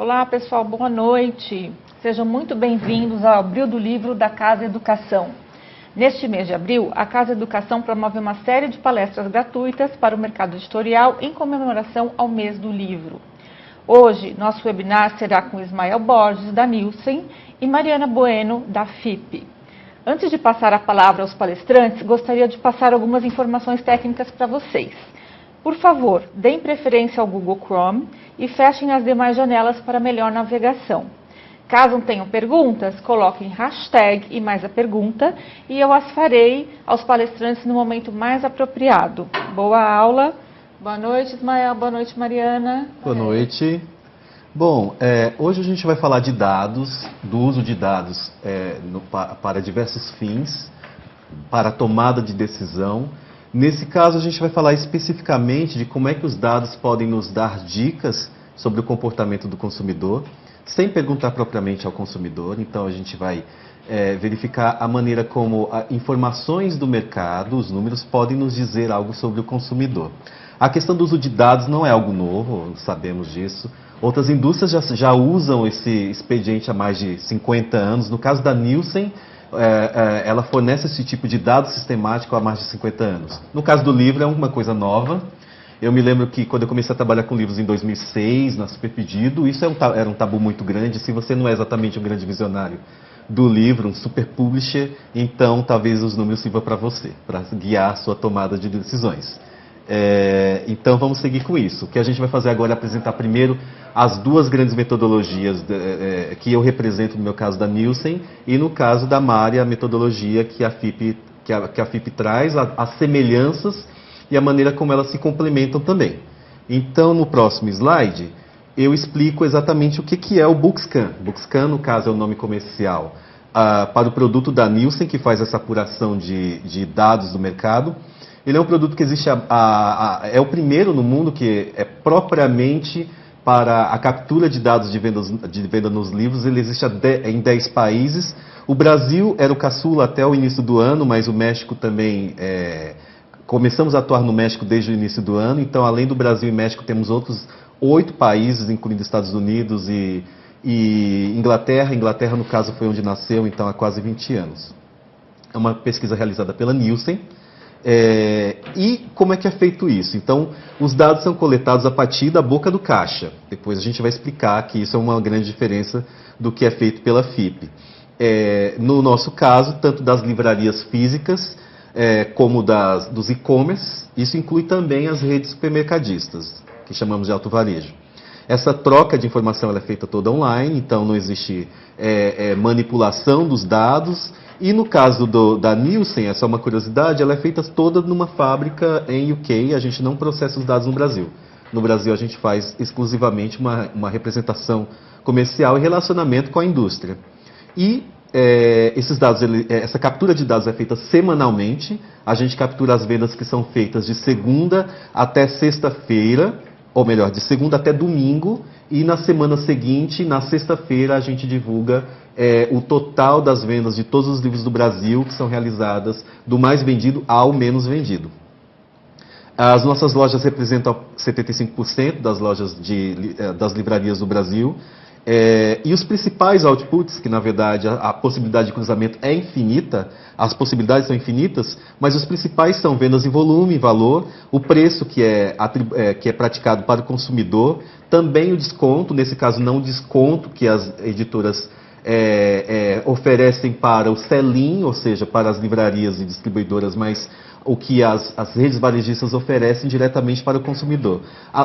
Olá pessoal, boa noite. Sejam muito bem-vindos ao Abril do Livro da Casa Educação. Neste mês de abril, a Casa Educação promove uma série de palestras gratuitas para o mercado editorial em comemoração ao mês do livro. Hoje, nosso webinar será com Ismael Borges, da Nielsen, e Mariana Bueno, da FIP. Antes de passar a palavra aos palestrantes, gostaria de passar algumas informações técnicas para vocês. Por favor, deem preferência ao Google Chrome e fechem as demais janelas para melhor navegação. Caso tenham perguntas, coloquem hashtag e mais a pergunta e eu as farei aos palestrantes no momento mais apropriado. Boa aula. Boa noite, Ismael. Boa noite, Mariana. Boa noite. Bom, hoje a gente vai falar de dados, do uso de dados para diversos fins, para a tomada de decisão. Nesse caso, a gente vai falar especificamente de como é que os dados podem nos dar dicas sobre o comportamento do consumidor, sem perguntar propriamente ao consumidor. Então, a gente vai verificar a maneira como informações do mercado, os números, podem nos dizer algo sobre o consumidor. A questão do uso de dados não é algo novo, sabemos disso. Outras indústrias já usam esse expediente há mais de 50 anos. No caso da Nielsen, ela fornece esse tipo de dado sistemático há mais de 50 anos. No caso do livro, é uma coisa nova. Eu me lembro que quando eu comecei a trabalhar com livros em 2006, na Superpedido, isso era um tabu muito grande. Se você não é exatamente um grande visionário do livro, um super publisher, então talvez os números sirvam para você, para guiar a sua tomada de decisões. Então vamos seguir com isso. O que a gente vai fazer agora é apresentar primeiro as duas grandes metodologias que eu represento, no meu caso da Nielsen, e no caso da Mari, a metodologia que a FIP traz, as semelhanças e a maneira como elas se complementam também. Então, no próximo slide, eu explico exatamente o que é o Bookscan. Bookscan, no caso, é o nome comercial para o produto da Nielsen, que faz essa apuração de dados do mercado. Ele é um produto que existe, é o primeiro no mundo que é propriamente para a captura de dados de venda nos livros. Ele existe em 10 países. O Brasil era o caçula até o início do ano, mas o México também... Começamos a atuar no México desde o início do ano. Então, além do Brasil e México, temos outros 8 países, incluindo Estados Unidos e Inglaterra. Inglaterra, no caso, foi onde nasceu, então, há quase 20 anos. É uma pesquisa realizada pela Nielsen. E como é que é feito isso? Então, os dados são coletados a partir da boca do caixa. Depois a gente vai explicar que isso é uma grande diferença do que é feito pela FIP. No nosso caso, tanto das livrarias físicas como dos e-commerce, isso inclui também as redes supermercadistas, que chamamos de alto varejo. Essa troca de informação ela é feita toda online, então não existe manipulação dos dados. E no caso da Nielsen, essa é uma curiosidade, ela é feita toda numa fábrica em UK, a gente não processa os dados no Brasil. No Brasil a gente faz exclusivamente uma representação comercial e relacionamento com a indústria. E esses dados, essa captura de dados é feita semanalmente, a gente captura as vendas que são feitas de segunda até sexta-feira, ou melhor, de segunda até domingo, e na semana seguinte, na sexta-feira, a gente divulga o total das vendas de todos os livros do Brasil que são realizadas do mais vendido ao menos vendido. As nossas lojas representam 75% das lojas das livrarias do Brasil. E os principais outputs, que na verdade a possibilidade de cruzamento é infinita, as possibilidades são infinitas, mas os principais são vendas em volume, valor, o preço que é praticado para o consumidor, também o desconto, nesse caso não o desconto que as editoras oferecem para o sell-in, ou seja, para as livrarias e distribuidoras, mas o que as redes varejistas oferecem diretamente para o consumidor.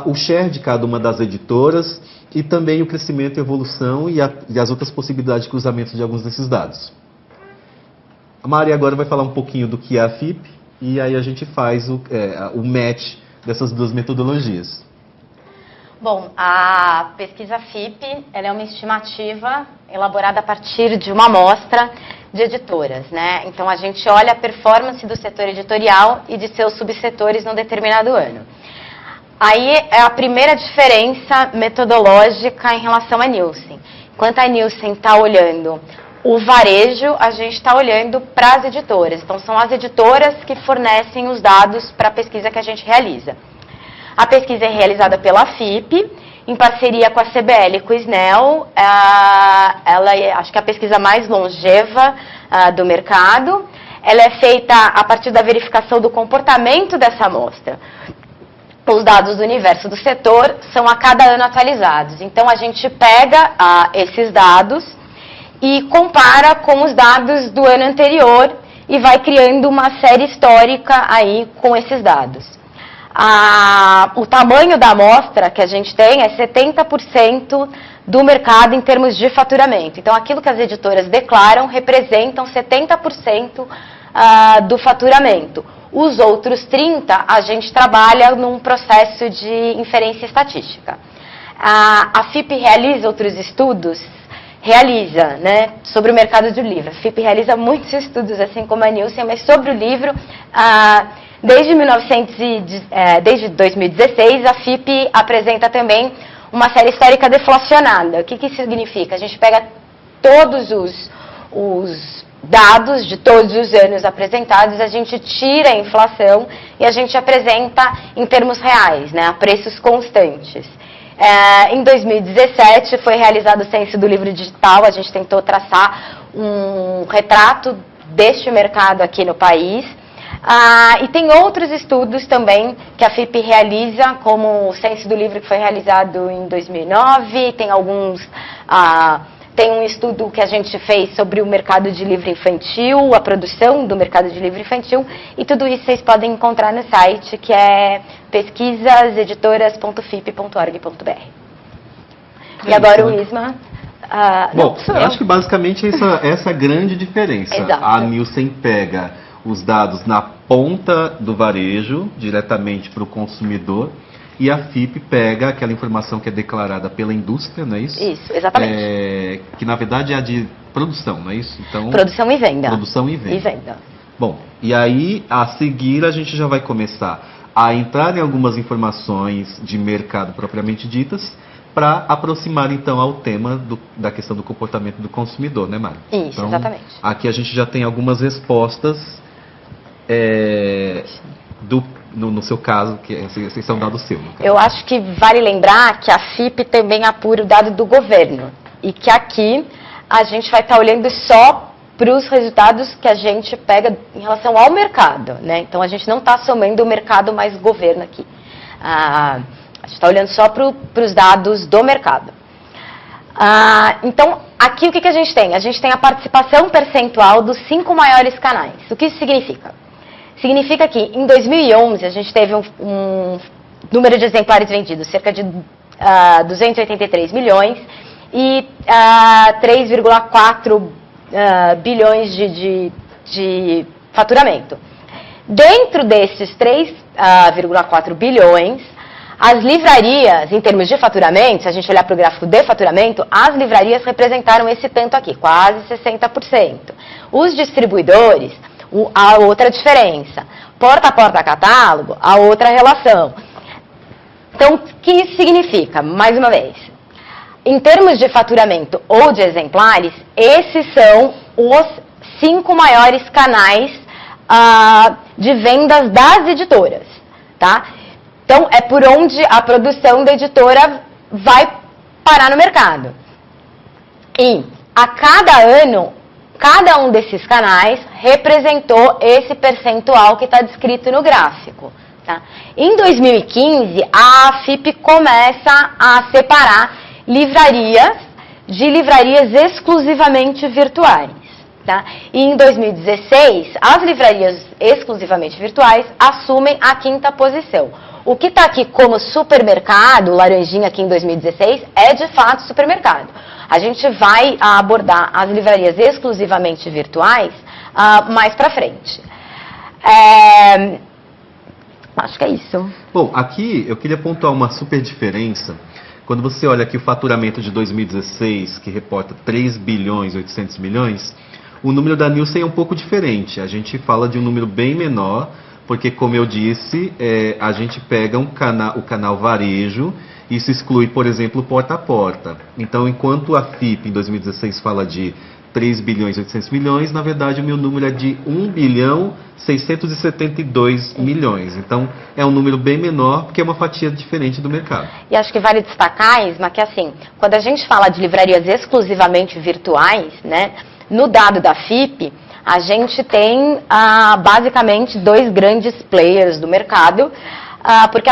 O share de cada uma das editoras e também o crescimento e evolução e as outras possibilidades de cruzamento de alguns desses dados. A Mari agora vai falar um pouquinho do que é a FIP e aí a gente faz o match dessas duas metodologias. Bom, a pesquisa FIP ela é uma estimativa elaborada a partir de uma amostra de editoras, né? Então a gente olha a performance do setor editorial e de seus subsetores num determinado ano. Aí é a primeira diferença metodológica em relação à Nielsen. Enquanto a Nielsen está olhando o varejo, a gente está olhando para as editoras. Então são as editoras que fornecem os dados para a pesquisa que a gente realiza. A pesquisa é realizada pela FIP em parceria com a CBL e com o SNEL. Ela é, acho que, a pesquisa mais longeva do mercado. Ela é feita a partir da verificação do comportamento dessa amostra. Os dados do universo do setor são a cada ano atualizados. Então, a gente pega esses dados e compara com os dados do ano anterior e vai criando uma série histórica aí com esses dados. O tamanho da amostra que a gente tem é 70% do mercado em termos de faturamento. Então, aquilo que as editoras declaram representam 70% do faturamento. Os outros 30%, a gente trabalha num processo de inferência estatística. A FIP realiza outros estudos? Realiza, né, sobre o mercado do livro. A FIP realiza muitos estudos, assim como a Nielsen, mas sobre o livro, desde 2016, a FIP apresenta também uma série histórica deflacionada. O que isso significa? A gente pega todos os dados de todos os anos apresentados, a gente tira a inflação e a gente apresenta em termos reais, né, a preços constantes. Em 2017 foi realizado o censo do livro digital, a gente tentou traçar um retrato deste mercado aqui no país. E tem outros estudos também que a FIP realiza, como o censo do livro que foi realizado em 2009, tem alguns... Tem um estudo que a gente fez sobre o mercado de livro infantil, a produção do mercado de livro infantil, e tudo isso vocês podem encontrar no site, que é pesquisaseditoras.fip.org.br. E agora o Isma... Bom, eu acho que basicamente essa é a grande diferença. Exato. A Nielsen pega os dados na ponta do varejo, diretamente para o consumidor, e a FIP pega aquela informação que é declarada pela indústria, não é isso? Isso, exatamente. Que na verdade é a de produção, não é isso? Então, produção e venda. Produção e venda. E venda. Bom, e aí a seguir a gente já vai começar a entrar em algumas informações de mercado propriamente ditas, para aproximar então ao tema da questão do comportamento do consumidor, né, Mari? Isso, então, exatamente. Aqui a gente já tem algumas respostas no seu caso, que é a extensão dado seu. Eu acho que vale lembrar que a FIP também apura o dado do governo. E que aqui a gente vai estar olhando só para os resultados que a gente pega em relação ao mercado, né? Então a gente não está somando o mercado mais governo aqui. A gente está olhando só para os dados do mercado. Então, aqui o que a gente tem? A gente tem a participação percentual dos 5 maiores canais. O que isso significa? Significa que em 2011 a gente teve um número de exemplares vendidos, cerca de 283 milhões e 3,4 bilhões de faturamento. Dentro desses 3,4 bilhões, as livrarias, em termos de faturamento, se a gente olhar para o gráfico de faturamento, as livrarias representaram esse tanto aqui, quase 60%. Os distribuidores, a outra diferença. Porta a porta catálogo, a outra relação. Então, o que isso significa? Mais uma vez, em termos de faturamento ou de exemplares, esses são os 5 maiores canais de vendas das editoras, tá? Então, é por onde a produção da editora vai parar no mercado. E, a cada ano, cada um desses canais representou esse percentual que está descrito no gráfico. Tá? Em 2015, a FIP começa a separar livrarias de livrarias exclusivamente virtuais. Tá? E em 2016, as livrarias exclusivamente virtuais assumem a 5ª posição. O que está aqui como supermercado, laranjinha aqui em 2016, é de fato supermercado. A gente vai abordar as livrarias exclusivamente virtuais mais para frente. Acho que é isso. Bom, aqui eu queria pontuar uma super diferença. Quando você olha aqui o faturamento de 2016, que reporta 3 bilhões e 800 milhões, o número da Nielsen é um pouco diferente. A gente fala de um número bem menor, porque, como eu disse, a gente pega o canal varejo. Isso exclui, por exemplo, porta a porta. Então, enquanto a FIP em 2016 fala de 3 bilhões e 800 milhões, na verdade o meu número é de 1 bilhão 672 milhões. Então, é um número bem menor, porque é uma fatia diferente do mercado. E acho que vale destacar, Isma, que assim, quando a gente fala de livrarias exclusivamente virtuais, né, no dado da FIP, a gente tem basicamente 2 grandes players do mercado, porque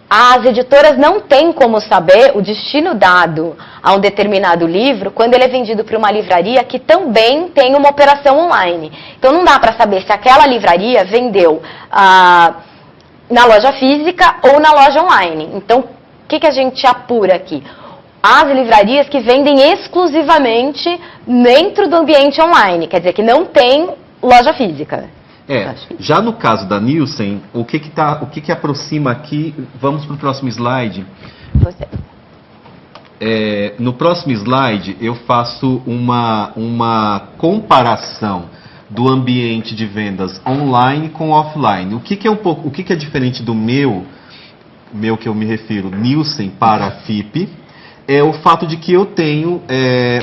as editoras não têm como saber o destino dado a um determinado livro quando ele é vendido para uma livraria que também tem uma operação online. Então não dá para saber se aquela livraria vendeu na loja física ou na loja online. Então o que a gente apura aqui? As livrarias que vendem exclusivamente dentro do ambiente online, quer dizer que não tem loja física. Já no caso da Nielsen, o que aproxima aqui, vamos para o próximo slide. No próximo slide eu faço uma comparação do ambiente de vendas online com offline. O que é diferente do meu que eu me refiro, Nielsen para a FIP, é o fato de que eu tenho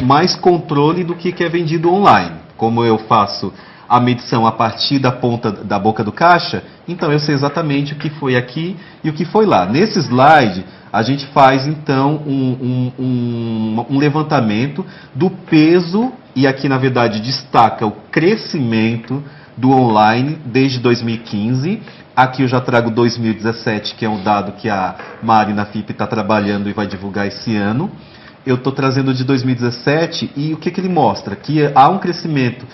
mais controle do que é vendido online. Como eu faço a medição a partir da ponta da boca do caixa, então eu sei exatamente o que foi aqui e o que foi lá. Nesse slide, a gente faz então um levantamento do peso, e aqui na verdade destaca o crescimento do online desde 2015. Aqui eu já trago 2017, que é um dado que a Mari na FIP está trabalhando e vai divulgar esse ano. Eu estou trazendo de 2017 e o que ele mostra? Que há um crescimento,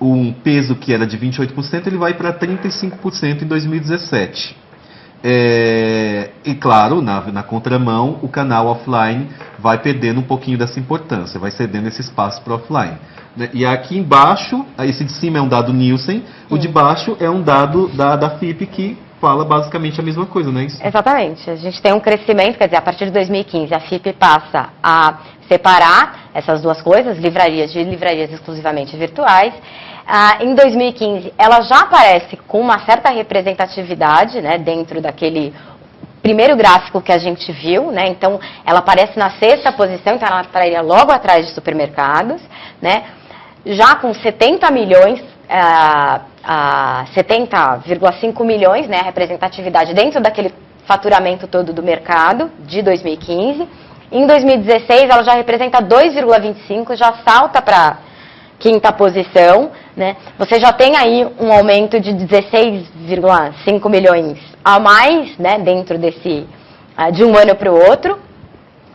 um peso que era de 28%, ele vai para 35% em 2017. E claro, na contramão, o canal offline vai perdendo um pouquinho dessa importância, vai cedendo esse espaço para offline. E aqui embaixo, esse de cima é um dado Nielsen, o de baixo é um dado da FIP que fala basicamente a mesma coisa, não é isso? Exatamente. A gente tem um crescimento, quer dizer, a partir de 2015 a FIP passa a separar essas duas coisas, livrarias exclusivamente virtuais. Em 2015 ela já aparece com uma certa representatividade, né, dentro daquele primeiro gráfico que a gente viu, né? Então ela aparece na 6ª posição, então ela estaria logo atrás de supermercados, né? Já com 70 milhões, 70,5 milhões, né, representatividade dentro daquele faturamento todo do mercado de 2015. Em 2016 ela já representa 2,25, já salta para 5ª posição, né? Você já tem aí um aumento de 16,5 milhões a mais, né, dentro desse de um ano para o outro.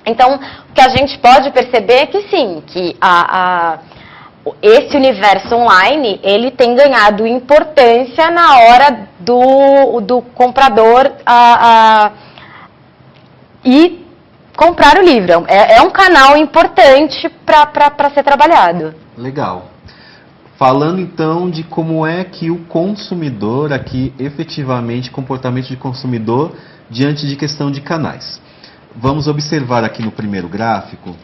Então, o que a gente pode perceber é que sim, que esse universo online, ele tem ganhado importância na hora do comprador e comprar o livro. É um canal importante para ser trabalhado. Legal. Falando então de como é que o consumidor aqui, efetivamente, comportamento de consumidor diante de questão de canais. Vamos observar aqui no primeiro gráfico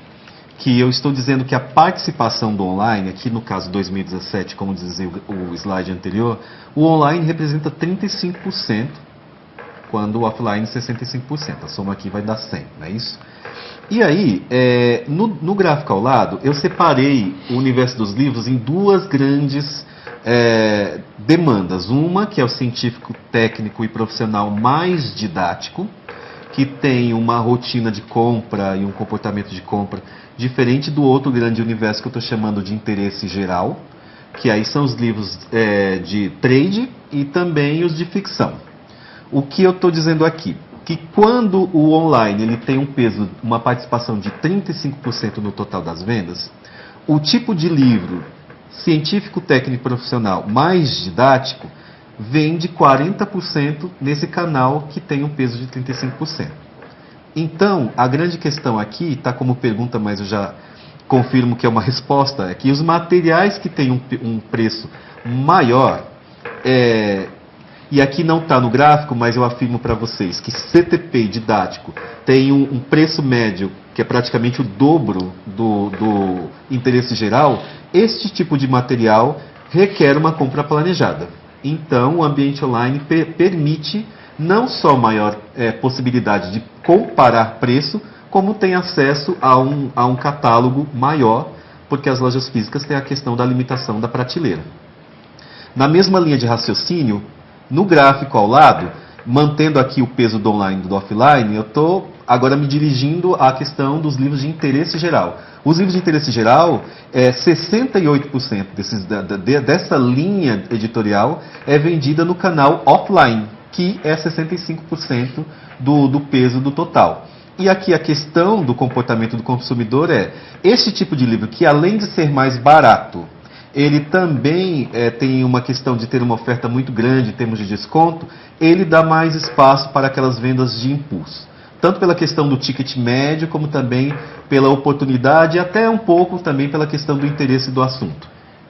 que eu estou dizendo que a participação do online, aqui no caso 2017, como dizia o slide anterior, o online representa 35%, quando o offline 65%. A soma aqui vai dar 100%, não é isso? E aí, no gráfico ao lado, eu separei o universo dos livros em 2 grandes demandas. Uma, que é o científico, técnico e profissional mais didático, que tem uma rotina de compra e um comportamento de compra diferente do outro grande universo que eu estou chamando de interesse geral, que aí são os livros de trade e também os de ficção. O que eu estou dizendo aqui? Que quando o online ele tem um peso, uma participação de 35% no total das vendas, o tipo de livro científico, técnico e profissional mais didático vende 40% nesse canal que tem um peso de 35%. Então, a grande questão aqui, está como pergunta, mas eu já confirmo que é uma resposta, é que os materiais que têm um preço maior, e aqui não está no gráfico, mas eu afirmo para vocês que CTP didático tem um preço médio que é praticamente o dobro do interesse geral. Este tipo de material requer uma compra planejada. Então, o ambiente online permite não só maior possibilidade de comparar preço, como tem acesso a um catálogo maior, porque as lojas físicas têm a questão da limitação da prateleira. Na mesma linha de raciocínio, no gráfico ao lado, mantendo aqui o peso do online e do offline, eu estou agora me dirigindo à questão dos livros de interesse geral. Os livros de interesse geral, 68% dessa linha editorial é vendida no canal offline, que é 65% do peso do total. E aqui a questão do comportamento do consumidor este tipo de livro, que além de ser mais barato, ele também tem uma questão de ter uma oferta muito grande em termos de desconto, ele dá mais espaço para aquelas vendas de impulso. Tanto pela questão do ticket médio, como também pela oportunidade e até um pouco também pela questão do interesse do assunto.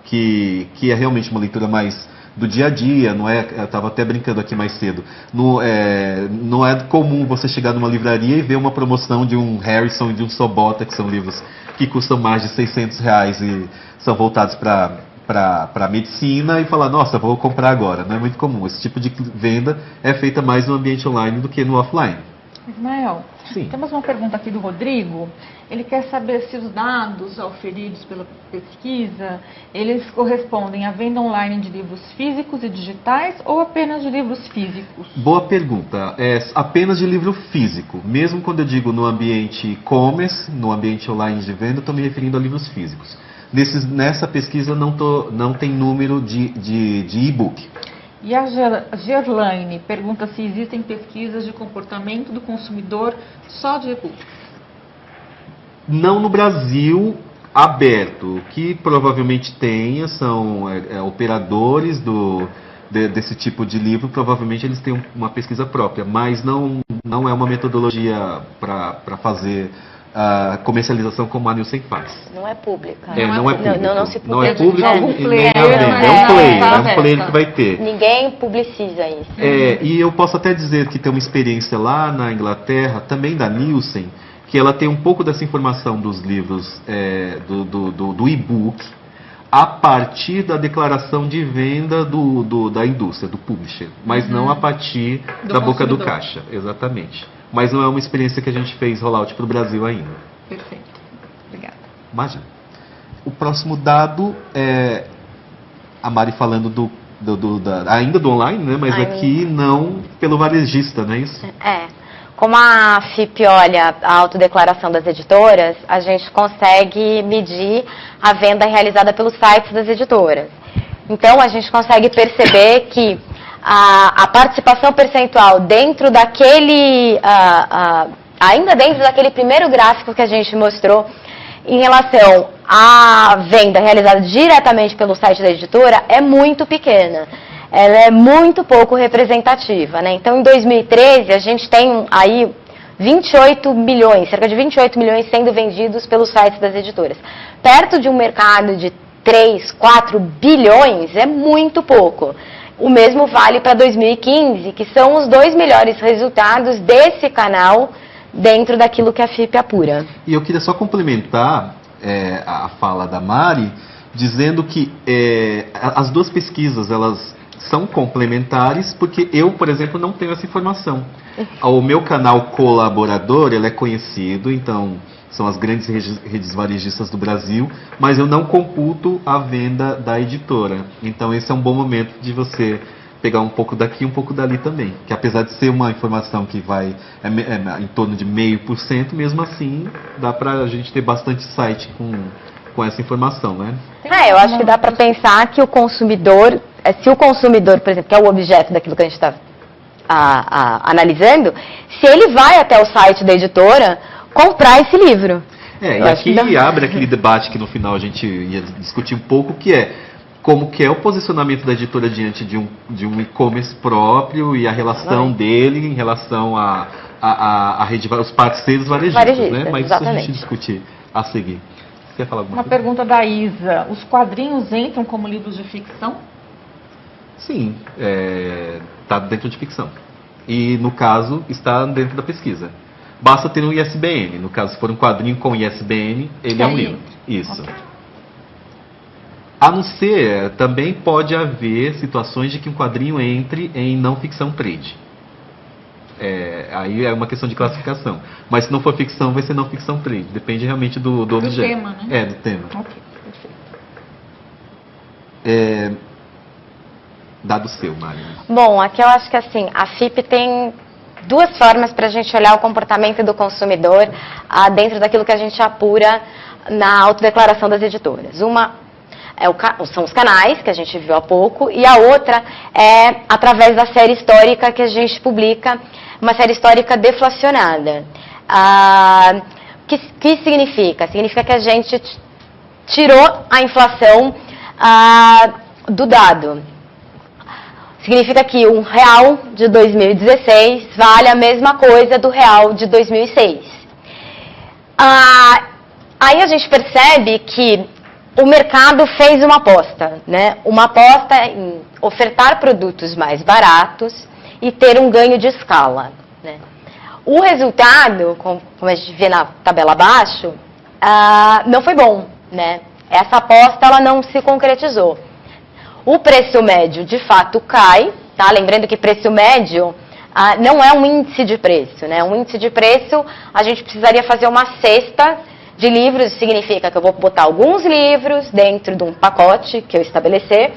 Que é realmente uma leitura mais do dia a dia, não é? Eu estava até brincando aqui mais cedo. Não é comum você chegar numa livraria e ver uma promoção de um Harrison e de um Sobota, que são livros que custam mais de R$600 e são voltados para medicina, e falar, nossa, vou comprar agora. Não é muito comum. Esse tipo de venda é feita mais no ambiente online do que no offline. Ismael, Sim. Temos uma pergunta aqui do Rodrigo. Ele quer saber se os dados auferidos pela pesquisa, eles correspondem à venda online de livros físicos e digitais ou apenas de livros físicos? Boa pergunta. É apenas de livro físico. Mesmo quando eu digo no ambiente e-commerce, no ambiente online de venda, estou me referindo a livros físicos. Nessa pesquisa não tem número de e-book. E a Gerlaine pergunta se existem pesquisas de comportamento do consumidor só de e-books. Não no Brasil aberto. O que provavelmente tenha são operadores desse tipo de livro, provavelmente eles têm uma pesquisa própria, mas não é uma metodologia para fazer a comercialização como a Nielsen faz. Não é pública. Não é público. Não se publica. Não é público Algum e player, nem a venda. É um player que vai ter. Ninguém publiciza isso. E eu posso até dizer que tem uma experiência lá na Inglaterra, também da Nielsen, que ela tem um pouco dessa informação dos livros do e-book a partir da declaração de venda da indústria, do publisher, mas não a partir da boca do caixa, exatamente. Mas não é uma experiência que a gente fez rollout para o Brasil ainda. Perfeito. Obrigada. Imagina. O próximo dado é a Mari falando ainda do online, né? Mas aqui não pelo varejista, não é isso? Como a FIP olha a autodeclaração das editoras, a gente consegue medir a venda realizada pelos sites das editoras. Então, a gente consegue perceber que a participação percentual dentro daquele, ainda dentro daquele primeiro gráfico que a gente mostrou, em relação à venda realizada diretamente pelo site da editora, é muito pequena. Ela é muito pouco representativa, né? Então, em 2013, a gente tem aí 28 milhões, cerca de 28 milhões sendo vendidos pelos sites das editoras. Perto de um mercado de 3, 4 bilhões, é muito pouco. O mesmo vale para 2015, que são os 2 melhores resultados desse canal dentro daquilo que a FIP apura. E eu queria só complementar a fala da Mari, dizendo que as duas pesquisas, elas são complementares, porque eu, por exemplo, não tenho essa informação. O meu canal colaborador, ele é conhecido, então são as grandes redes varejistas do Brasil, mas eu não computo a venda da editora. Então esse é um bom momento de você pegar um pouco daqui e um pouco dali também. Que apesar de ser uma informação que vai em torno de 0,5%, mesmo assim dá pra gente ter bastante site com essa informação, né? Eu acho que dá para pensar que o consumidor, se o consumidor, por exemplo, que é o objeto daquilo que a gente está analisando, se ele vai até o site da editora comprar esse livro. E aqui abre aquele debate que no final a gente ia discutir um pouco, que é como que é o posicionamento da editora diante de um e-commerce próprio e a relação dele em relação aos parceiros varejistas, né? Mas isso a gente discutir a seguir. Você quer falar alguma coisa? Uma pergunta da Isa. Os quadrinhos entram como livros de ficção? Sim, está dentro de ficção. E, no caso, está dentro da pesquisa. Basta ter um ISBN. No caso, se for um quadrinho com ISBN, ele é um livro. Isso. Okay. A não ser, também pode haver situações de que um quadrinho entre em não ficção trade. Aí é uma questão de classificação. Mas se não for ficção, vai ser não ficção trade. Depende realmente do objeto. Do tema, né? Do tema. Ok, perfeito. dado seu, Mari? Bom, aqui eu acho que assim, a FIP tem duas formas para a gente olhar o comportamento do consumidor dentro daquilo que a gente apura na autodeclaração das editoras. Uma são os canais, que a gente viu há pouco, e a outra é através da série histórica que a gente publica, uma série histórica deflacionada. Que significa? Significa que a gente tirou a inflação do dado. Significa que um real de 2016 vale a mesma coisa do real de 2006. Aí a gente percebe que o mercado fez uma aposta, né? Uma aposta em ofertar produtos mais baratos e ter um ganho de escala, né? O resultado, como a gente vê na tabela abaixo, não foi bom, né? Essa aposta ela não se concretizou. O preço médio, de fato, cai, tá? Lembrando que preço médio não é um índice de preço, né? Um índice de preço, a gente precisaria fazer uma cesta de livros, significa que eu vou botar alguns livros dentro de um pacote que eu estabelecer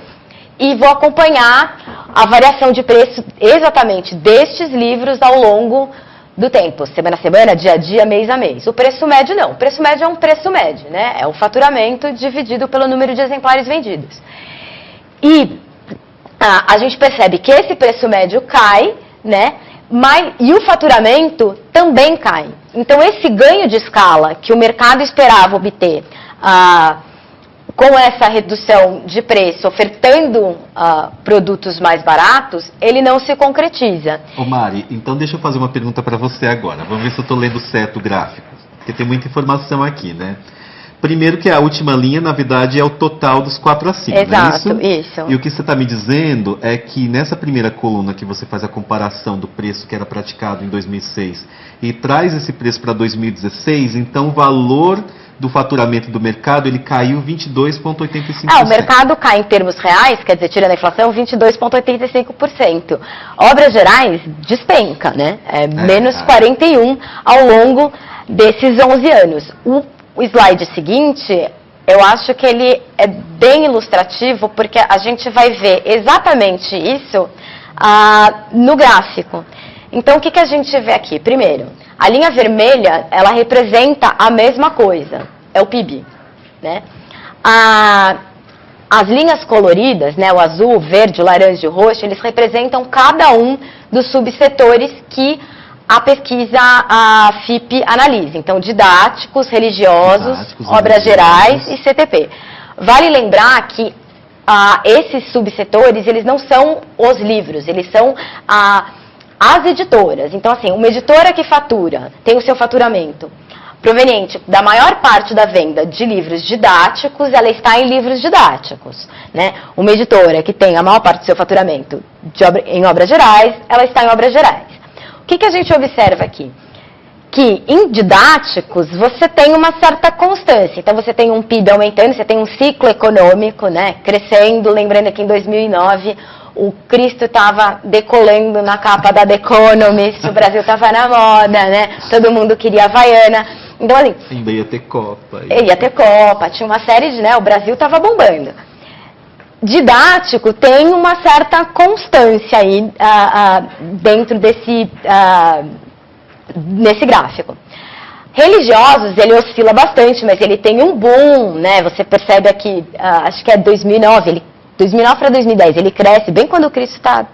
e vou acompanhar a variação de preço exatamente destes livros ao longo do tempo, semana a semana, dia a dia, mês a mês. O preço médio não, o preço médio é um preço médio, né? É o faturamento dividido pelo número de exemplares vendidos. E a gente percebe que esse preço médio cai, né? E o faturamento também cai. Então, esse ganho de escala que o mercado esperava obter com essa redução de preço, ofertando produtos mais baratos, ele não se concretiza. Ô Mari, então deixa eu fazer uma pergunta para você agora. Vamos ver se eu estou lendo certo o gráfico, porque tem muita informação aqui, né? Primeiro que a última linha, na verdade, é o total dos 4 acima, Exato, não é isso? isso. E o que você está me dizendo é que nessa primeira coluna que você faz a comparação do preço que era praticado em 2006 e traz esse preço para 2016, então o valor do faturamento do mercado, ele caiu 22,85%. O mercado cai em termos reais, quer dizer, tirando a inflação, 22,85%. Obras Gerais despenca, né? Menos 41% ao longo desses 11 anos. O slide seguinte, eu acho que ele é bem ilustrativo, porque a gente vai ver exatamente isso no gráfico. Então, o que a gente vê aqui? Primeiro, a linha vermelha, ela representa a mesma coisa, é o PIB, né? As linhas coloridas, né, o azul, o verde, o laranja e o roxo, eles representam cada um dos subsetores que a pesquisa, a FIP analisa. Então, didáticos, religiosos, obras gerais e CTP. Vale lembrar que esses subsetores, eles não são os livros, eles são as editoras. Então, assim, uma editora que fatura, tem o seu faturamento proveniente da maior parte da venda de livros didáticos, ela está em livros didáticos, né? Uma editora que tem a maior parte do seu faturamento em obras gerais, ela está em obras gerais. O que a gente observa aqui? Que em didáticos você tem uma certa constância. Então você tem um PIB aumentando, você tem um ciclo econômico, né, crescendo. Lembrando que em 2009 o Cristo estava decolando na capa da The Economist, o Brasil estava na moda, né? Todo mundo queria Havaiana. Então, assim, ainda ia ter Copa. Ia ter Copa, tinha uma série de, né? O Brasil estava bombando. Didático tem uma certa constância aí dentro nesse gráfico. Religiosos, ele oscila bastante, mas ele tem um boom, né? Você percebe aqui, acho que é 2009 para 2010, ele cresce bem quando o Cristo está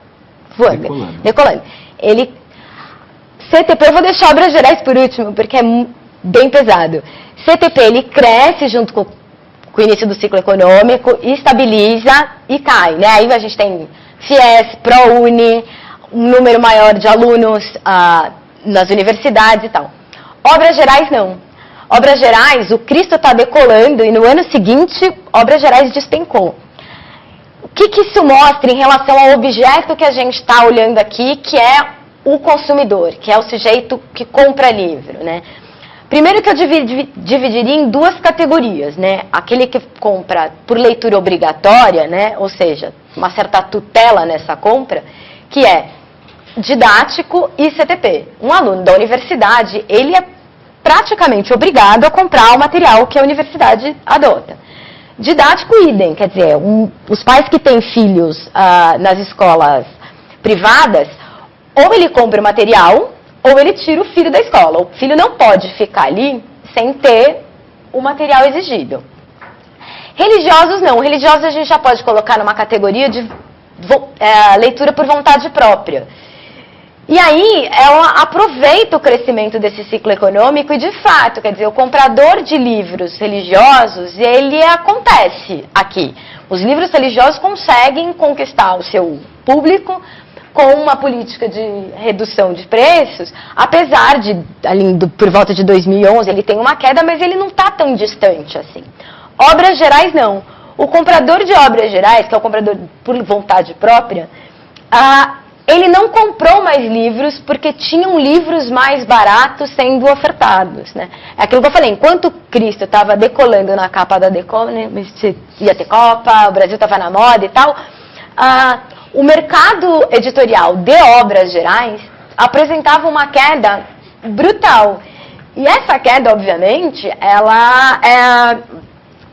voando, decolando. CTP, eu vou deixar obras gerais por último, porque é bem pesado. CTP, ele cresce junto com o início do ciclo econômico, estabiliza e cai, né? Aí a gente tem FIES, ProUni, um número maior de alunos nas universidades e tal. Obras gerais, não. Obras gerais, o Cristo está decolando e no ano seguinte, Obras Gerais despencou. O que isso mostra em relação ao objeto que a gente está olhando aqui, que é o consumidor, que é o sujeito que compra livro, né? Primeiro que eu dividiria em duas categorias, né? Aquele que compra por leitura obrigatória, né? Ou seja, uma certa tutela nessa compra, que é didático e CTP. Um aluno da universidade, ele é praticamente obrigado a comprar o material que a universidade adota. Didático, idem. Quer dizer, os pais que têm filhos nas escolas privadas, ou ele compra o material, ou ele tira o filho da escola. O filho não pode ficar ali sem ter o material exigido. Religiosos não. Religiosos a gente já pode colocar numa categoria de leitura por vontade própria. E aí, ela aproveita o crescimento desse ciclo econômico e, de fato, quer dizer, o comprador de livros religiosos, ele acontece aqui. Os livros religiosos conseguem conquistar o seu público com uma política de redução de preços, apesar de, ali, por volta de 2011, ele tem uma queda, mas ele não está tão distante assim. Obras gerais, não. O comprador de obras gerais, que é o comprador por vontade própria, ele não comprou mais livros porque tinham livros mais baratos sendo ofertados, né? É aquilo que eu falei, enquanto Cristo estava decolando na capa da Deco, né, ia ter Copa, o Brasil estava na moda e tal, o mercado editorial de obras gerais apresentava uma queda brutal. E essa queda, obviamente, ela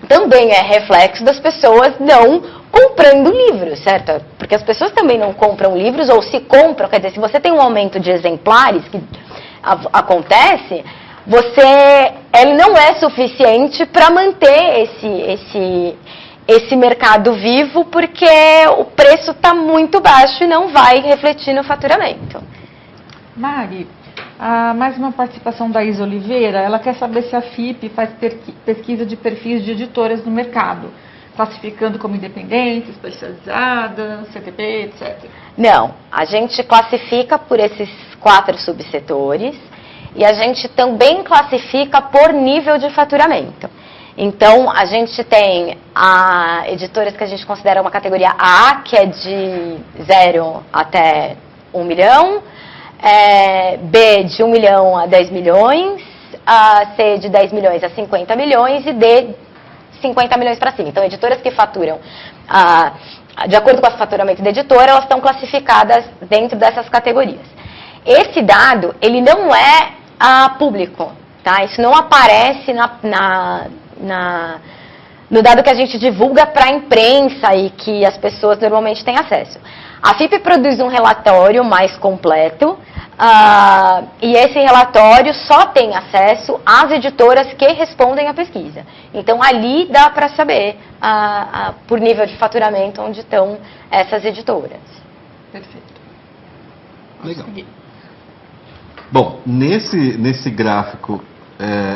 também é reflexo das pessoas não comprando livros, certo? Porque as pessoas também não compram livros, ou se compram, quer dizer, se você tem um aumento de exemplares que acontece, ele não é suficiente para manter esse mercado vivo, porque o preço está muito baixo e não vai refletir no faturamento. Mari, mais uma participação da Isa Oliveira. Ela quer saber se a FIP faz pesquisa de perfis de editoras no mercado, classificando como independente, especializada, CTP, etc. Não, a gente classifica por esses 4 subsetores e a gente também classifica por nível de faturamento. Então, a gente tem editoras que a gente considera uma categoria A, que é de 0 até 1 milhão, B de 1 milhão a 10 milhões, C de 10 milhões a 50 milhões e D 50 milhões para cima. Então, editoras que faturam, de acordo com o faturamento da editora, elas estão classificadas dentro dessas categorias. Esse dado, ele não é público, tá? Isso não aparece no dado que a gente divulga para a imprensa e que as pessoas normalmente têm acesso. A FIP produz um relatório mais completo, e esse relatório só tem acesso às editoras que respondem à pesquisa. Então, ali dá para saber, por nível de faturamento, onde estão essas editoras. Perfeito. Legal. Bom, nesse gráfico,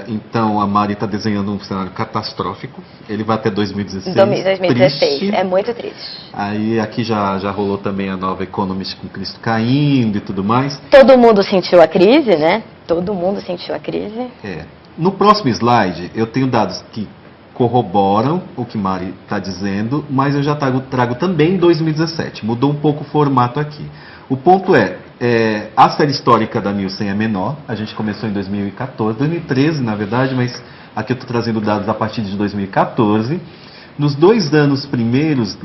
então a Mari está desenhando um cenário catastrófico. Ele vai até 2016. 2016, triste. é muito triste. Aí aqui já rolou também a nova Economist com Cristo caindo e tudo mais. Todo mundo sentiu a crise, né? Todo mundo sentiu a crise. No próximo slide, eu tenho dados que corroboram o que Mari está dizendo, mas eu já trago também 2017. Mudou um pouco o formato aqui. O ponto a série histórica da Nielsen é menor. A gente começou em 2014, 2013 na verdade, mas aqui eu estou trazendo dados a partir de 2014. Nos 2 anos primeiros,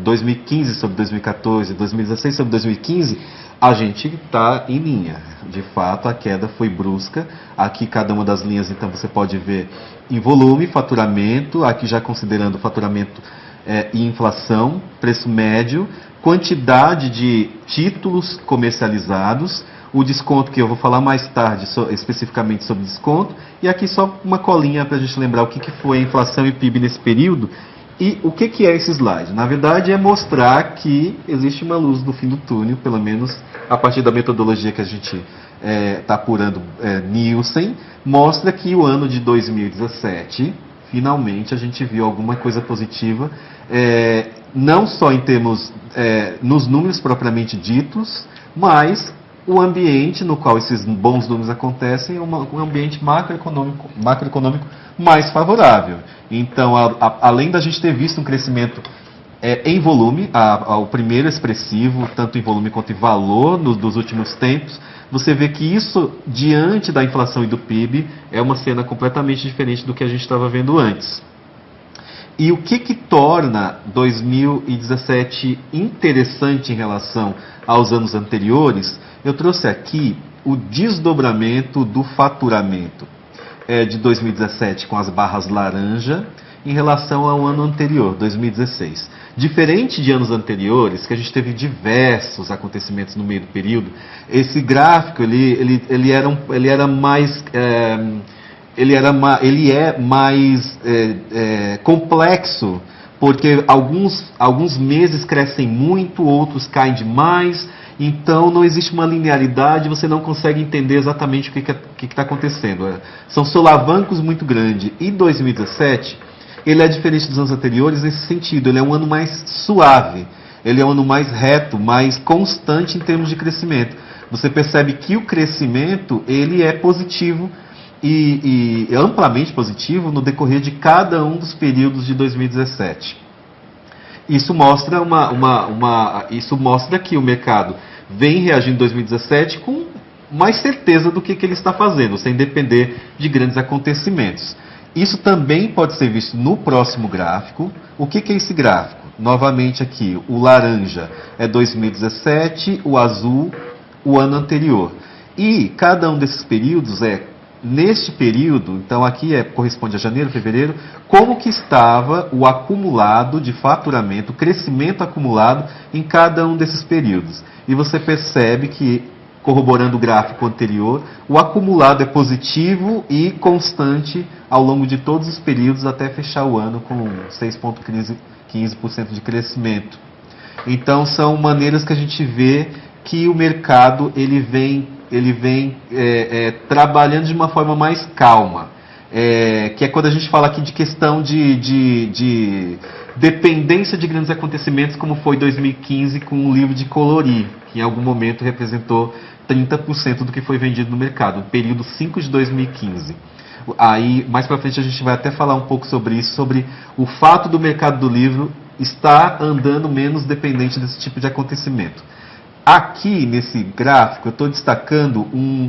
2015 sobre 2014, 2016 sobre 2015, a gente está em linha. De fato, a queda foi brusca. Aqui, cada uma das linhas, então, você pode ver em volume, faturamento, aqui já considerando faturamento e inflação, preço médio, quantidade de títulos comercializados, o desconto que eu vou falar mais tarde, especificamente sobre desconto, e aqui só uma colinha para a gente lembrar o que foi a inflação e PIB nesse período. E o que é esse slide? Na verdade, é mostrar que existe uma luz no fim do túnel, pelo menos a partir da metodologia que a gente está apurando Nielsen, mostra que o ano de 2017, finalmente, a gente viu alguma coisa positiva, não só em termos, nos números propriamente ditos, mas o ambiente no qual esses bons números acontecem é um ambiente macroeconômico mais favorável. Então, além da gente ter visto um crescimento em volume, o primeiro expressivo, tanto em volume quanto em valor dos últimos tempos, você vê que isso, diante da inflação e do PIB, é uma cena completamente diferente do que a gente estava vendo antes. E o que torna 2017 interessante em relação aos anos anteriores, eu trouxe aqui o desdobramento do faturamento de 2017 com as barras laranja em relação ao ano anterior, 2016. Diferente de anos anteriores, que a gente teve diversos acontecimentos no meio do período, esse gráfico ele era mais ele é mais complexo, porque alguns meses crescem muito, outros caem demais, então não existe uma linearidade, você não consegue entender exatamente o que está acontecendo. São solavancos muito grandes. E 2017, ele é diferente dos anos anteriores nesse sentido, ele é um ano mais suave, ele é um ano mais reto, mais constante em termos de crescimento. Você percebe que o crescimento ele é positivo e amplamente positivo no decorrer de cada um dos períodos de 2017. Isso mostra isso mostra que o mercado vem reagindo em 2017 com mais certeza do que ele está fazendo, sem depender de grandes acontecimentos. Isso também pode ser visto no próximo gráfico. O que é esse gráfico? Novamente aqui, o laranja é 2017, o azul, o ano anterior. E cada um desses períodos neste período, então aqui corresponde a janeiro, fevereiro, como que estava o acumulado de faturamento, o crescimento acumulado em cada um desses períodos. E você percebe que, corroborando o gráfico anterior, o acumulado é positivo e constante ao longo de todos os períodos até fechar o ano com 6,15% de crescimento. Então são maneiras que a gente vê que o mercado ele vem trabalhando de uma forma mais calma, que é quando a gente fala aqui de questão de dependência de grandes acontecimentos, como foi 2015 com o livro de colorir, que em algum momento representou 30% do que foi vendido no mercado, no período 5 de 2015. Aí, mais para frente, a gente vai até falar um pouco sobre isso, sobre o fato do mercado do livro estar andando menos dependente desse tipo de acontecimento. Aqui, nesse gráfico, eu estou destacando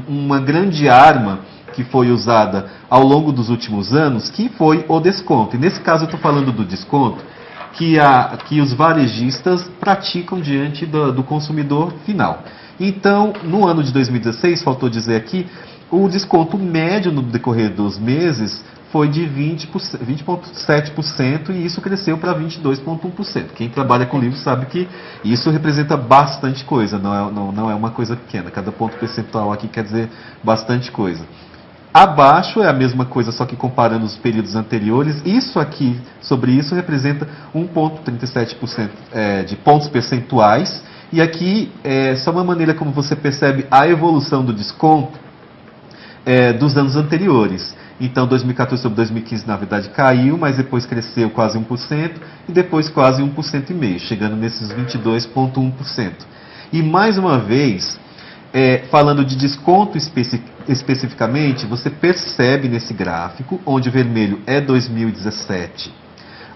uma grande arma que foi usada ao longo dos últimos anos, que foi o desconto. E nesse caso eu estou falando do desconto que os varejistas praticam diante do consumidor final. Então, no ano de 2016, faltou dizer aqui, o desconto médio no decorrer dos meses foi de 20,7% e isso cresceu para 22,1%. Quem trabalha com livros sabe que isso representa bastante coisa, não é uma coisa pequena. Cada ponto percentual aqui quer dizer bastante coisa. Abaixo é a mesma coisa, só que comparando os períodos anteriores. Isso aqui, sobre isso, representa 1,37% de pontos percentuais. E aqui é só uma maneira como você percebe a evolução do desconto dos anos anteriores. Então, 2014 sobre 2015, na verdade, caiu, mas depois cresceu quase 1% e depois quase 1,5%, chegando nesses 22,1%. E, mais uma vez, falando de desconto especificamente, você percebe nesse gráfico, onde o vermelho é 2017,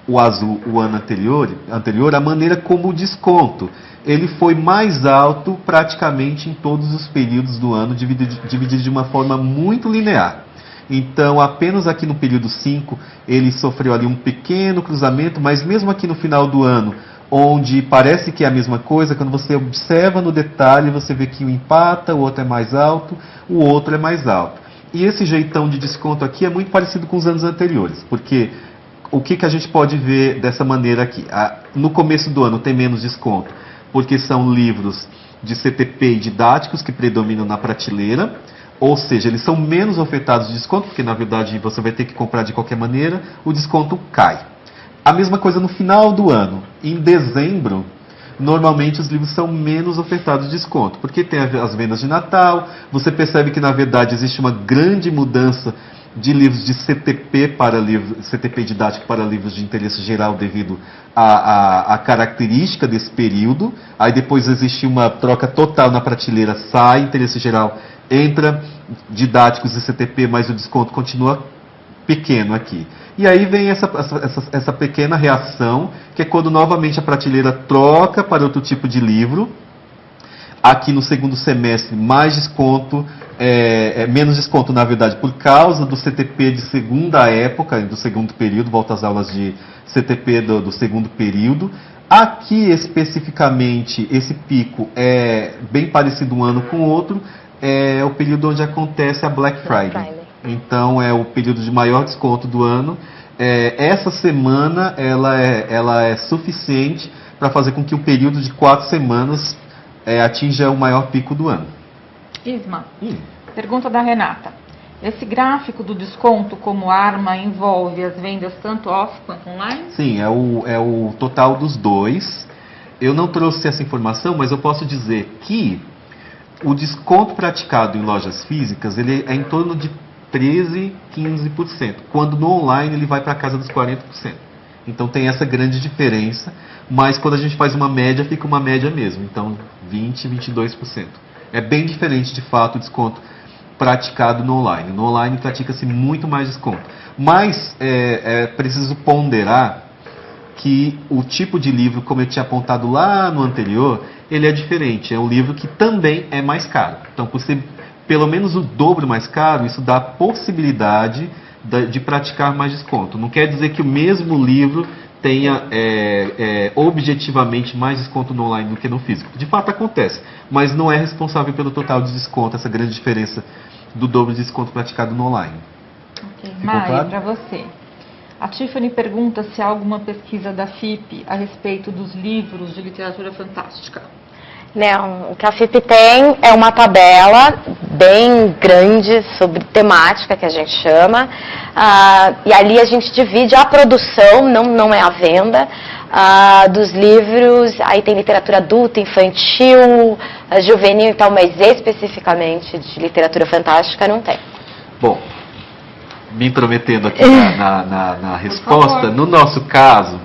o azul o ano anterior, a maneira como o desconto ele foi mais alto praticamente em todos os períodos do ano, dividido de uma forma muito linear. Então, apenas aqui no período 5, ele sofreu ali um pequeno cruzamento, mas mesmo aqui no final do ano, onde parece que é a mesma coisa, quando você observa no detalhe, você vê que um empata, o outro é mais alto, o outro é mais alto. E esse jeitão de desconto aqui é muito parecido com os anos anteriores, porque o que a gente pode ver dessa maneira aqui? No começo do ano tem menos desconto, porque são livros de CTP e didáticos que predominam na prateleira, ou seja, eles são menos ofertados de desconto, porque na verdade você vai ter que comprar de qualquer maneira, o desconto cai. A mesma coisa no final do ano. Em dezembro, normalmente os livros são menos ofertados de desconto, porque tem as vendas de Natal, você percebe que na verdade existe uma grande mudança de livros de CTP CTP didático para livros de interesse geral devido à característica desse período. Aí depois existe uma troca total na prateleira, sai interesse geral, entra didáticos e CTP, mas o desconto continua pequeno aqui. E aí vem essa pequena reação, que é quando novamente a prateleira troca para outro tipo de livro. Aqui no segundo semestre, mais desconto, menos desconto, na verdade, por causa do CTP de segunda época, do segundo período, volta às aulas de CTP do segundo período. Aqui, especificamente, esse pico é bem parecido um ano com o outro, é o período onde acontece a Black Friday. Então, é o período de maior desconto do ano. essa semana ela é suficiente para fazer com que o período de 4 semanas atinja o maior pico do ano. Isma, pergunta da Renata. Esse gráfico do desconto como arma envolve as vendas tanto off quanto online? Sim, é o total dos dois. Eu não trouxe essa informação, mas eu posso dizer que o desconto praticado em lojas físicas ele é em torno de 13%, 15%, quando no online ele vai para casa dos 40%. Então tem essa grande diferença, mas quando a gente faz uma média, fica uma média mesmo. Então 20%, 22%. É bem diferente de fato o desconto praticado no online. No online pratica-se muito mais desconto. Mas é preciso ponderar que o tipo de livro, como eu tinha apontado lá no anterior, ele é diferente. É um livro que também é mais caro. Então, por ser pelo menos o dobro mais caro, isso dá a possibilidade de praticar mais desconto. Não quer dizer que o mesmo livro tenha objetivamente mais desconto no online do que no físico. De fato acontece, mas não é responsável pelo total de desconto, essa grande diferença do dobro de desconto praticado no online. Ok, Maia, para você. A Tiffany pergunta se há alguma pesquisa da FIP a respeito dos livros de literatura fantástica. Não, o que a FIP tem é uma tabela bem grande sobre temática, que a gente chama, e ali a gente divide a produção, não é a venda, dos livros. Aí tem literatura adulta, infantil, juvenil e tal, mas especificamente de literatura fantástica não tem. Bom, me intrometendo aqui na resposta, no nosso caso,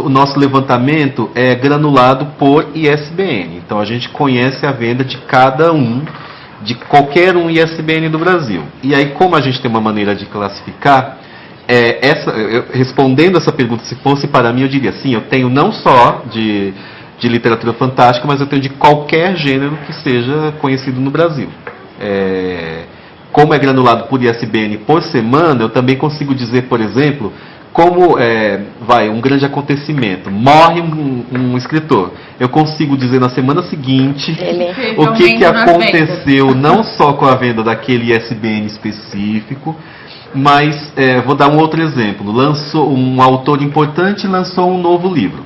o nosso levantamento é granulado por ISBN. Então a gente conhece a venda de cada um, de qualquer um ISBN do Brasil. E aí, como a gente tem uma maneira de classificar, respondendo essa pergunta, se fosse para mim, eu diria sim, eu tenho não só de literatura fantástica, mas eu tenho de qualquer gênero que seja conhecido no Brasil. Como é granulado por ISBN por semana, eu também consigo dizer, por exemplo, como um grande acontecimento, morre um escritor. Eu consigo dizer na semana seguinte o que aconteceu, não só com a venda daquele ISBN específico, mas vou dar um outro exemplo. Um autor importante lançou um livro.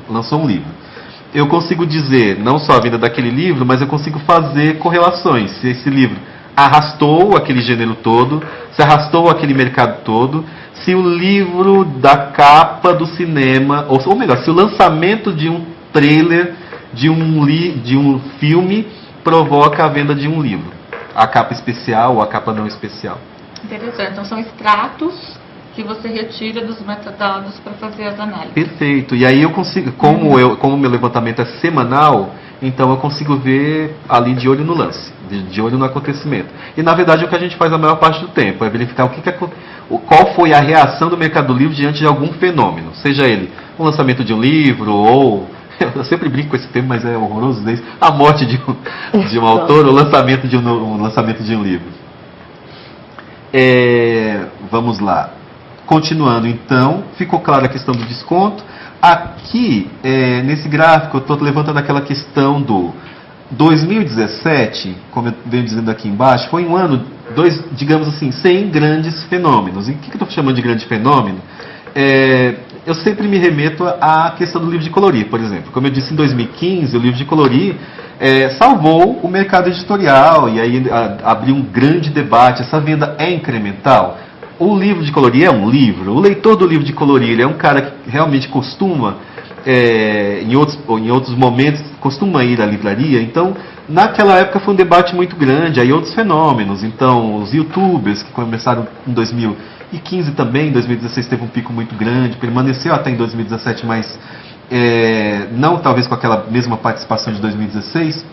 Eu consigo dizer não só a venda daquele livro, mas eu consigo fazer correlações. Se esse livro arrastou aquele gênero todo, se arrastou aquele mercado todo, se o livro da capa do cinema, ou melhor, se o lançamento de um trailer de um filme provoca a venda de um livro, a capa especial ou a capa não especial. Interessante, então são extratos que você retira dos metadados para fazer as análises. Perfeito, e aí eu consigo, como o meu levantamento é semanal, então eu consigo ver ali de olho no lance, de olho no acontecimento. E na verdade o que a gente faz a maior parte do tempo é verificar qual foi a reação do mercado do livro diante de algum fenômeno, seja ele o lançamento de um livro ou, eu sempre brinco com esse termo, mas é horroroso, a morte de um autor ou o lançamento de um livro. Vamos lá. Continuando então, ficou clara a questão do desconto. Aqui, nesse gráfico, eu estou levantando aquela questão do 2017, como eu venho dizendo aqui embaixo, foi um ano, digamos assim, sem grandes fenômenos. E o que eu estou chamando de grande fenômeno? Eu sempre me remeto à questão do livro de colorir, por exemplo. Como eu disse, em 2015, o livro de colorir salvou o mercado editorial, e aí abriu um grande debate. Essa venda é incremental? O livro de colorir é um livro. O leitor do livro de colorir ele é um cara que realmente costuma, em outros momentos, costuma ir à livraria. Então, naquela época foi um debate muito grande. Aí outros fenômenos. Então, os youtubers que começaram em 2015 também, em 2016 teve um pico muito grande, permaneceu até em 2017, mas não talvez com aquela mesma participação de 2016.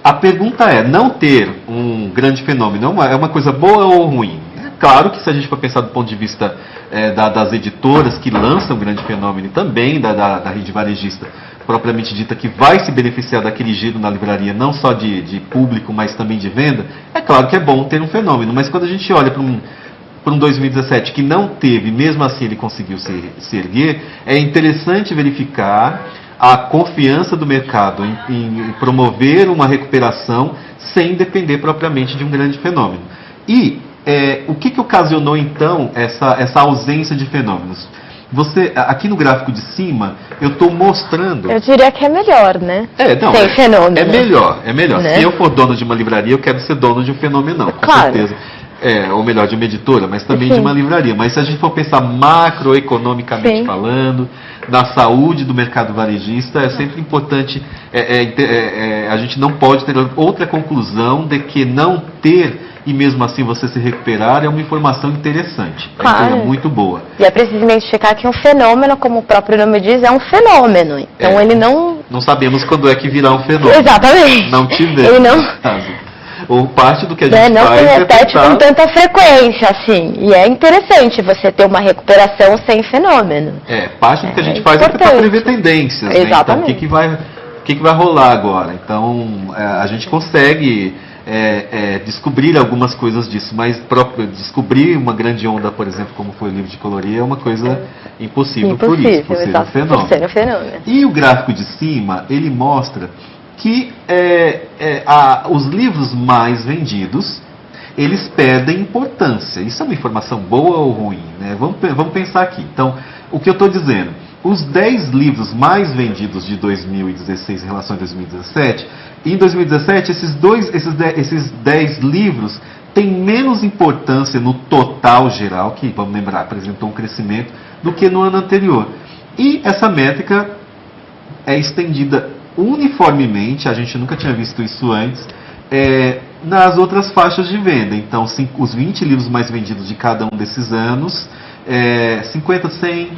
A pergunta é, não ter um grande fenômeno é uma coisa boa ou ruim? Claro que se a gente for pensar do ponto de vista das editoras que lançam grande fenômeno e também da rede varejista propriamente dita que vai se beneficiar daquele giro na livraria, não só de público, mas também de venda, é claro que é bom ter um fenômeno. Mas quando a gente olha para um 2017 que não teve, mesmo assim ele conseguiu se erguer, é interessante verificar a confiança do mercado em promover uma recuperação sem depender propriamente de um grande fenômeno. E o que ocasionou então essa ausência de fenômenos? Aqui no gráfico de cima, eu estou mostrando... Eu diria que é melhor, né? Sem fenômeno. É melhor. Né? Se eu for dono de uma livraria, eu quero ser dono de um fenômeno, com claro. certeza. Ou melhor, de uma editora, mas também de uma livraria. Mas se a gente for pensar macroeconomicamente falando, na saúde do mercado varejista, é sempre importante, a gente não pode ter outra conclusão de que não ter, e mesmo assim você se recuperar, é uma informação interessante. É uma coisa muito boa. E é preciso identificar que um fenômeno, como o próprio nome diz, é um fenômeno. Então ele não... Não sabemos quando é que virá um fenômeno. Exatamente. Não tivemos. Ele não... Ou parte do que a gente não faz se repete tentar... com tanta frequência, assim. E é interessante você ter uma recuperação sem fenômeno. Parte do que a gente faz é tentar prever tendências. Né? Então, o que vai rolar agora? Então, a gente consegue descobrir algumas coisas disso, mas descobrir uma grande onda, por exemplo, como foi o livro de colorir, é uma coisa impossível por ser um fenômeno. E o gráfico de cima, ele mostra que os livros mais vendidos, eles perdem importância. Isso é uma informação boa ou ruim? Né? Vamos pensar aqui. Então, o que eu estou dizendo? Os 10 livros mais vendidos de 2016 em relação a 2017, em 2017, esses 10 livros têm menos importância no total geral, que, vamos lembrar, apresentou um crescimento, do que no ano anterior. E essa métrica é estendida uniformemente, a gente nunca tinha visto isso antes, nas outras faixas de venda. Então, os 20 livros mais vendidos de cada um desses anos, 50, 100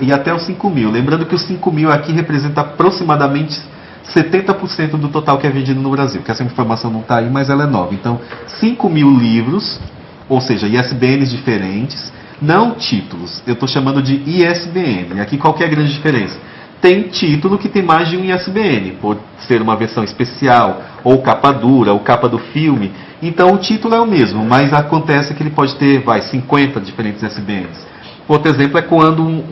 e até os 5.000. Lembrando que os 5.000 aqui representa aproximadamente 70% do total que é vendido no Brasil, que essa informação não está aí, mas ela é nova. Então, 5.000 livros, ou seja, ISBNs diferentes, não títulos. Eu estou chamando de ISBN. Aqui qual que é a grande diferença? Tem título que tem mais de um ISBN, por ser uma versão especial, ou capa dura, ou capa do filme. Então o título é o mesmo, mas acontece que ele pode ter 50 diferentes ISBNs. Outro exemplo é quando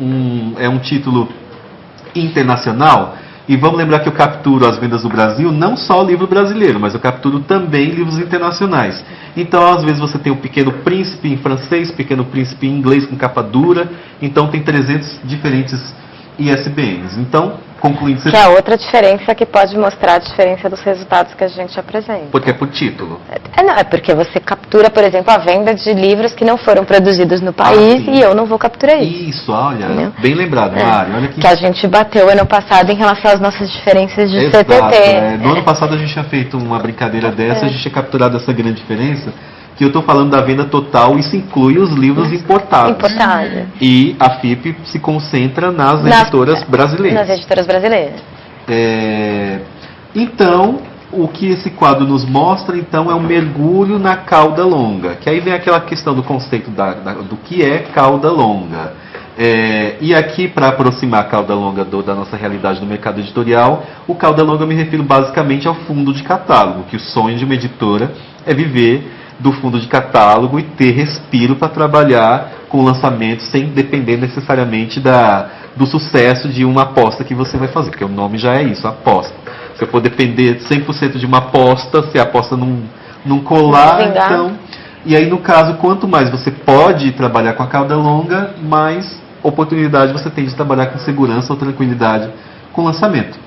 é um título internacional, e vamos lembrar que eu capturo as vendas do Brasil, não só o livro brasileiro, mas eu capturo também livros internacionais. Então, às vezes você tem o Pequeno Príncipe em francês, Pequeno Príncipe em inglês com capa dura, então tem 300 diferentes ISBNs. Então, concluindo... Que é outra diferença que pode mostrar a diferença dos resultados que a gente apresenta. Porque é por título. Não, é porque você captura, por exemplo, a venda de livros que não foram produzidos no país e eu não vou capturar isso. Isso, olha, bem lembrado, Mário. Olha que a gente bateu ano passado em relação às nossas diferenças de Exato, CTT. No ano passado a gente tinha feito uma brincadeira dessa, a gente tinha capturado essa grande diferença, que eu estou falando da venda total, isso inclui os livros importados. E a FIP se concentra nas editoras brasileiras. Nas editoras brasileiras. Então, o que esse quadro nos mostra, então, é um mergulho na cauda longa. Que aí vem aquela questão do conceito do que é cauda longa. E aqui, para aproximar a cauda longa da nossa realidade do mercado editorial, o cauda longa eu me refiro basicamente ao fundo de catálogo, que o sonho de uma editora é viver do fundo de catálogo e ter respiro para trabalhar com lançamentos sem depender necessariamente do sucesso de uma aposta que você vai fazer, porque o nome já é isso, aposta. Se eu for depender 100% de uma aposta, se a aposta não colar, então... E aí, no caso, quanto mais você pode trabalhar com a cauda longa, mais oportunidade você tem de trabalhar com segurança ou tranquilidade com o lançamento.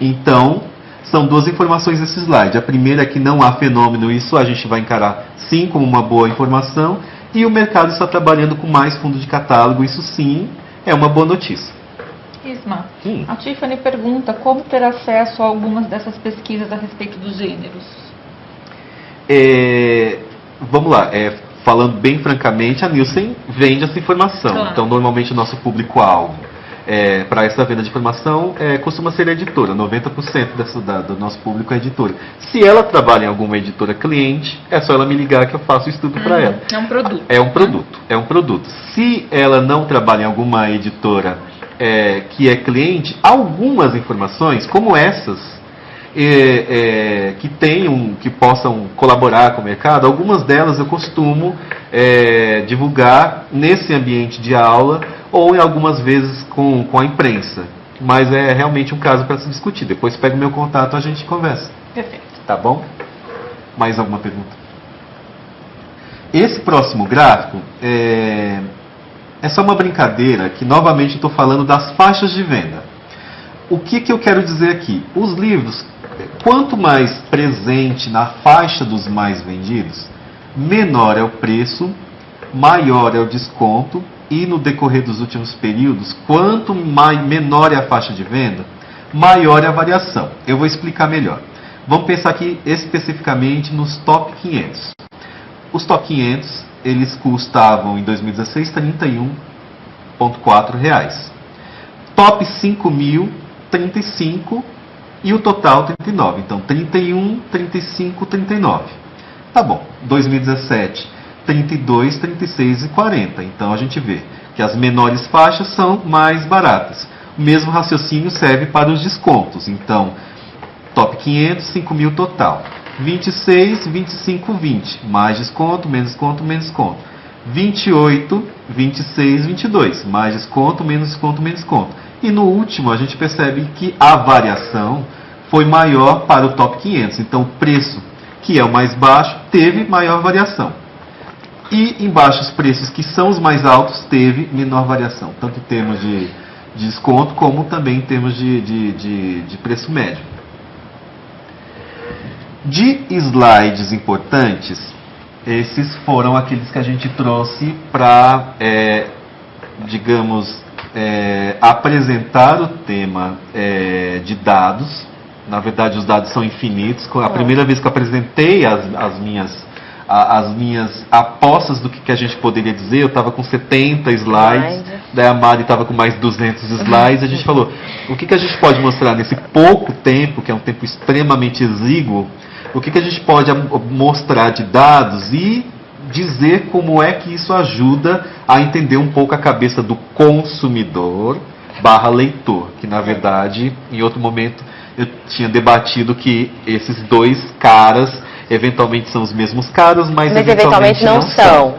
Então... São duas informações nesse slide. A primeira é que não há fenômeno, isso a gente vai encarar sim como uma boa informação, e o mercado está trabalhando com mais fundo de catálogo, isso sim é uma boa notícia. Isma, a Tiffany pergunta como ter acesso a algumas dessas pesquisas a respeito dos gêneros. Vamos lá, falando bem francamente, a Nielsen vende essa informação, claro. Então normalmente o nosso público-alvo para essa venda de informação costuma ser a editora. 90% do nosso público é editora. Se ela trabalha em alguma editora cliente, é só ela me ligar que eu faço o estudo para ela. É um produto. É um produto. Se ela não trabalha em alguma editora que é cliente, algumas informações, como essas, que possam colaborar com o mercado, algumas delas eu costumo divulgar nesse ambiente de aula ou em algumas vezes com a imprensa. Mas é realmente um caso para se discutir. Depois pega o meu contato e a gente conversa. Perfeito. Tá bom? Mais alguma pergunta? Esse próximo gráfico é só uma brincadeira que, novamente, estou falando das faixas de venda. O que eu quero dizer aqui? Os livros, quanto mais presente na faixa dos mais vendidos, menor é o preço, maior é o desconto, e no decorrer dos últimos períodos, quanto menor é a faixa de venda, maior é a variação. Eu vou explicar melhor. Vamos pensar aqui especificamente nos top 500. Os top 500, eles custavam em 2016 R$ 31,4. Top 5.000, 35 e o total 39. Então 31, 35, 39. Tá bom. 2017, 32, 36 e 40. Então a gente vê que as menores faixas são mais baratas. O mesmo raciocínio serve para os descontos. Então, top 500, 5.000 total. 26, 25, 20. Mais desconto, menos desconto, menos desconto. 28, 26, 22. Mais desconto, menos desconto, menos desconto. E no último, a gente percebe que a variação foi maior para o top 500. Então, o preço, que é o mais baixo, teve maior variação. E embaixo, os preços que são os mais altos, teve menor variação. Tanto em termos de desconto, como também em termos de preço médio. De slides importantes, esses foram aqueles que a gente trouxe para, digamos, apresentar o tema de dados. Na verdade, os dados são infinitos. A primeira vez que eu apresentei as minhas apostas do que a gente poderia dizer, eu estava com 70 slides, daí a Mari estava com mais 200 slides, a gente falou, o que a gente pode mostrar nesse pouco tempo, que é um tempo extremamente exíguo, o que a gente pode mostrar de dados e dizer como é que isso ajuda a entender um pouco a cabeça do consumidor / leitor, que na verdade, em outro momento, eu tinha debatido que esses dois caras eventualmente são os mesmos caras, mas eventualmente não são.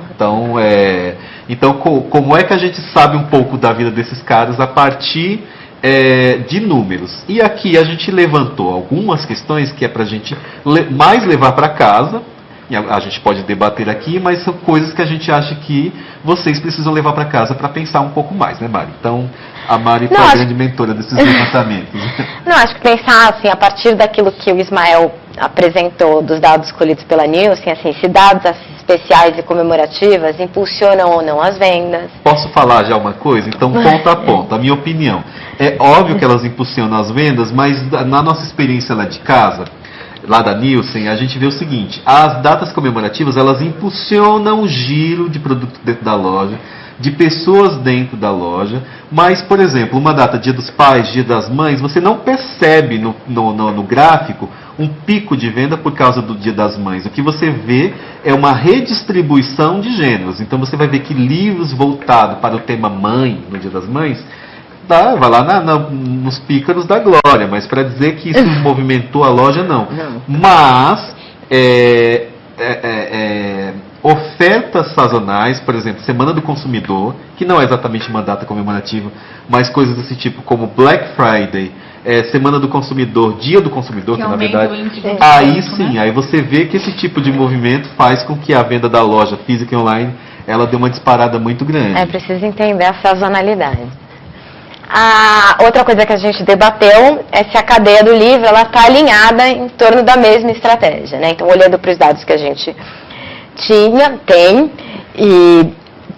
Então, como é que a gente sabe um pouco da vida desses caras a partir de números? E aqui a gente levantou algumas questões que é para a gente mais levar para casa. E a gente pode debater aqui, mas são coisas que a gente acha que vocês precisam levar para casa para pensar um pouco mais, né, Mari? Então, a Mari foi a grande mentora desses levantamentos. Não, acho que pensar assim, a partir daquilo que o Ismael apresentou dos dados colhidos pela Nielsen, assim, se dados especiais e comemorativas impulsionam ou não as vendas. Posso falar já uma coisa? Então, ponto a ponto, a minha opinião. É óbvio que elas impulsionam as vendas, mas na nossa experiência lá de casa, lá da Nielsen, a gente vê o seguinte: as datas comemorativas, elas impulsionam o giro de produto dentro da loja, de pessoas dentro da loja, mas, por exemplo, uma data, Dia dos Pais, Dia das Mães, você não percebe no gráfico um pico de venda por causa do Dia das Mães. O que você vê é uma redistribuição de gêneros. Então você vai ver que livros voltados para o tema mãe, no Dia das Mães, vai lá nos pícaros da glória, mas para dizer que isso movimentou a loja, não. Mas ofertas sazonais, por exemplo, Semana do Consumidor, que não é exatamente uma data comemorativa, mas coisas desse tipo como Black Friday, Semana do Consumidor, Dia do Consumidor, que na verdade, aí sim, aí você vê que esse tipo de movimento faz com que a venda da loja física e online, ela dê uma disparada muito grande. É preciso entender a sazonalidade. A outra coisa que a gente debateu é se a cadeia do livro está alinhada em torno da mesma estratégia, né? Então, olhando para os dados que a gente tem, e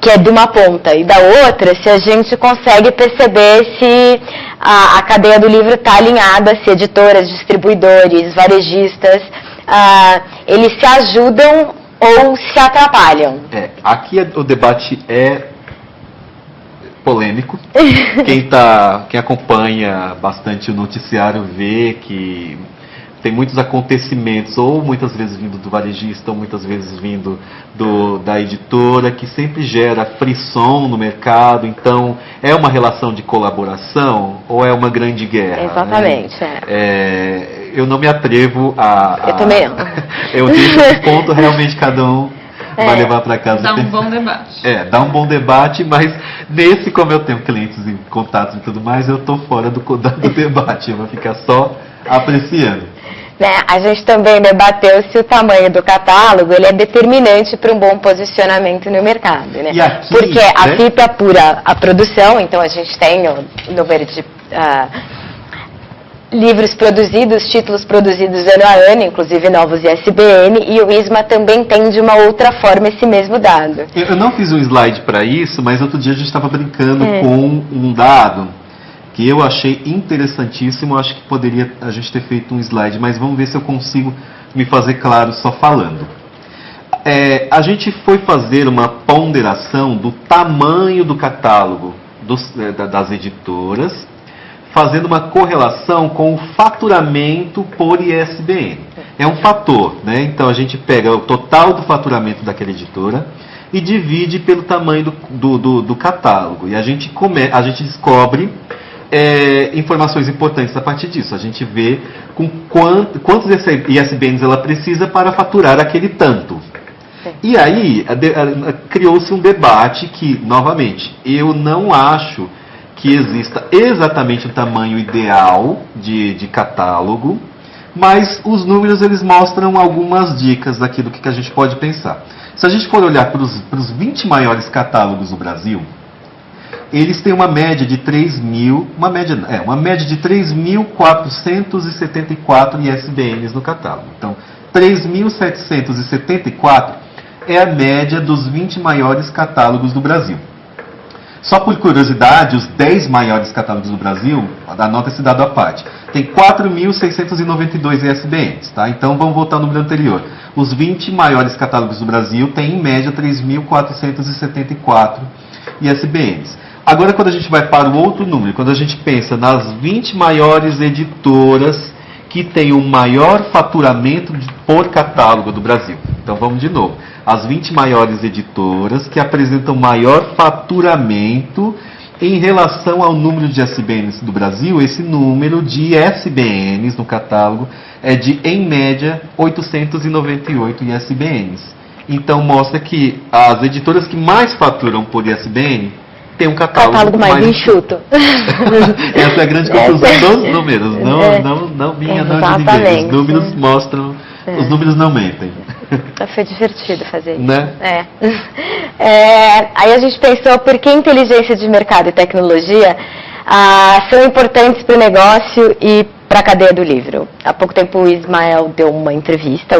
que é de uma ponta e da outra, se a gente consegue perceber se a cadeia do livro está alinhada, se editoras, distribuidores, varejistas, eles se ajudam ou se atrapalham. Aqui o debate é polêmico. Quem acompanha bastante o noticiário vê que tem muitos acontecimentos, ou muitas vezes vindo do varejista, ou muitas vezes vindo da editora, que sempre gera frição no mercado. Então, é uma relação de colaboração ou é uma grande guerra? Exatamente. Né? Eu não me atrevo Eu também não. Eu deixo esse ponto, realmente cada um vai levar para casa. Dá um bom debate. Dá um bom debate, mas nesse, como eu tenho clientes e contatos e tudo mais, eu estou fora do debate, eu vou ficar só apreciando. né, a gente também debateu se o tamanho do catálogo ele é determinante para um bom posicionamento no mercado, né? E aqui, porque a né? FIP apura a produção, então a gente tem o número de livros produzidos, títulos produzidos ano a ano, inclusive novos ISBN, e o ISMA também tem de uma outra forma esse mesmo dado. Eu não fiz um slide para isso, mas outro dia a gente estava brincando com um dado que eu achei interessantíssimo. Acho que poderia a gente ter feito um slide, mas vamos ver se eu consigo me fazer claro só falando. A gente foi fazer uma ponderação do tamanho do catálogo das editoras, fazendo uma correlação com o faturamento por ISBN. É um fator, né? Então a gente pega o total do faturamento daquela editora e divide pelo tamanho do catálogo. E a gente descobre informações importantes a partir disso. A gente vê com quantos ISBNs ela precisa para faturar aquele tanto. E aí criou-se um debate que, novamente, eu não acho que exista exatamente o tamanho ideal de catálogo, mas os números eles mostram algumas dicas aqui do que a gente pode pensar. Se a gente for olhar para os 20 maiores catálogos do Brasil, eles têm uma média de 3.474 ISBNs no catálogo. Então, 3.774 é a média dos 20 maiores catálogos do Brasil. Só por curiosidade, os 10 maiores catálogos do Brasil, anota esse dado à parte, tem 4.692 ISBNs, tá? Então vamos voltar no número anterior. Os 20 maiores catálogos do Brasil têm em média 3.474 ISBNs. Agora, quando a gente vai para o outro número, quando a gente pensa nas 20 maiores editoras que têm o maior faturamento por catálogo do Brasil. Então vamos de novo. As 20 maiores editoras que apresentam maior faturamento em relação ao número de ISBNs do Brasil. Esse número de ISBNs no catálogo é de, em média, 898 ISBNs. Então mostra que as editoras que mais faturam por ISBN têm um catálogo mais enxuto. Essa é a grande conclusão dos números, não minha, não de ninguém. Os números mostram, os números não mentem. Foi divertido fazer isso. Né? Aí a gente pensou por que inteligência de mercado e tecnologia são importantes para o negócio e para a cadeia do livro. Há pouco tempo o ISMA deu uma entrevista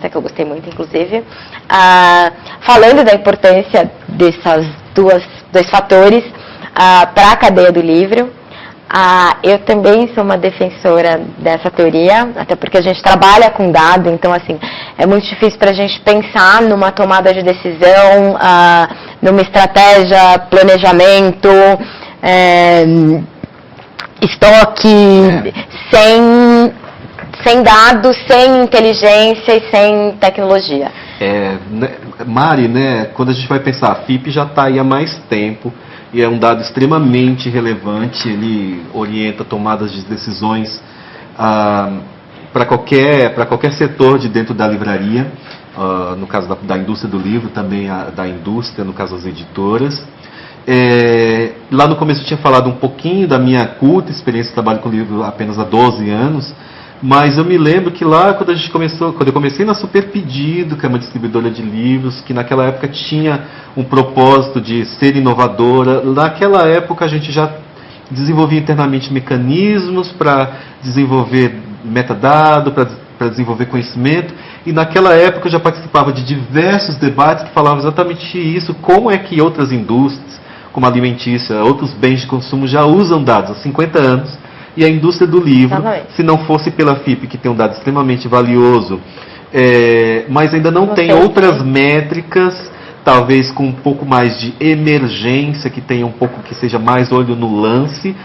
que eu gostei muito, inclusive, falando da importância desses dois fatores para a cadeia do livro. Eu também sou uma defensora dessa teoria, até porque a gente trabalha com dado, então assim, é muito difícil para a gente pensar numa tomada de decisão, numa estratégia, planejamento, estoque, sem dados, sem inteligência e sem tecnologia. Mari, né, quando a gente vai pensar, a FIP já está aí há mais tempo, e é um dado extremamente relevante, ele orienta tomadas de decisões para qualquer setor de dentro da livraria, no caso da indústria do livro, também da indústria, no caso das editoras. Lá no começo eu tinha falado um pouquinho da minha curta experiência de trabalho com livro apenas há 12 anos, mas eu me lembro que lá quando eu comecei na Super Pedido, que é uma distribuidora de livros, que naquela época tinha um propósito de ser inovadora, naquela época a gente já desenvolvia internamente mecanismos para desenvolver metadado, para desenvolver conhecimento, e naquela época eu já participava de diversos debates que falavam exatamente isso, como é que outras indústrias, como a alimentícia, outros bens de consumo já usam dados há 50 anos, e a indústria do livro, se não fosse pela FIP, que tem um dado extremamente valioso, mas ainda não tem outras métricas, talvez com um pouco mais de emergência, que tenha um pouco, que seja mais olho no lance,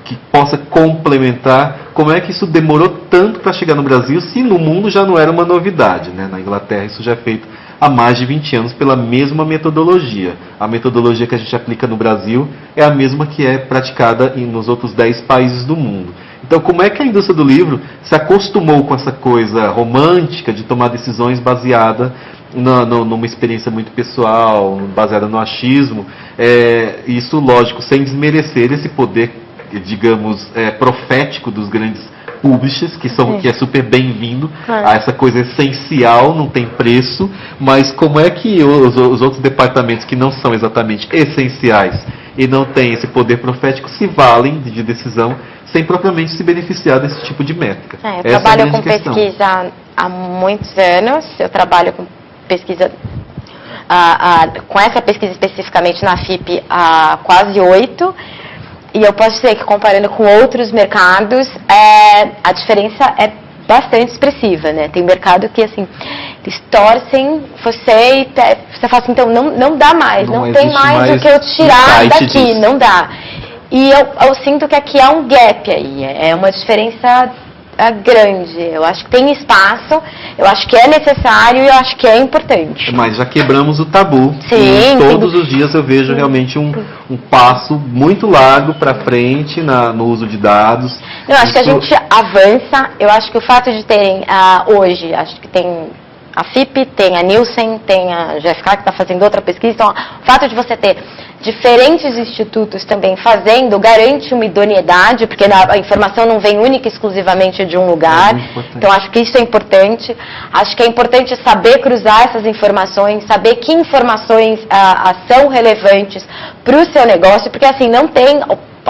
que possa complementar. Como é que isso demorou tanto para chegar no Brasil, se no mundo já não era uma novidade, né? Na Inglaterra isso já é feito há mais de 20 anos pela mesma metodologia. A metodologia que a gente aplica no Brasil é a mesma que é praticada nos outros 10 países do mundo. Então, como é que a indústria do livro se acostumou com essa coisa romântica de tomar decisões baseada numa experiência muito pessoal, baseada no achismo? Isso, lógico, sem desmerecer esse poder, digamos, profético dos grandes publishers, que é super bem-vindo, a essa coisa essencial, não tem preço, mas como é que os outros departamentos que não são exatamente essenciais e não têm esse poder profético se valem de decisão sem propriamente se beneficiar desse tipo de métrica? Eu trabalho com pesquisa há muitos anos, eu trabalho com pesquisa, com essa pesquisa especificamente na FIP há quase 8, e eu posso dizer que comparando com outros mercados, a diferença é bastante expressiva, né? Tem mercado que, assim, eles torcem você e você fala assim, então não dá mais, não tem mais o que eu tirar daqui, disso. Não dá. E eu sinto que aqui há um gap aí, é uma diferença grande. Eu acho que tem espaço, eu acho que é necessário e eu acho que é importante. Mas já quebramos o tabu. Sim. Todos os dias eu vejo realmente um passo muito largo para frente no uso de dados. Eu acho que a gente avança. Eu acho que o fato de terem hoje, acho que tem a FIP, tem a Nielsen, tem a GfK que está fazendo outra pesquisa. Então, o fato de você ter diferentes institutos também fazendo garante uma idoneidade, porque a informação não vem única e exclusivamente de um lugar. Então, acho que isso é importante. Acho que é importante saber cruzar essas informações, saber que informações são relevantes para o seu negócio, porque assim, não tem...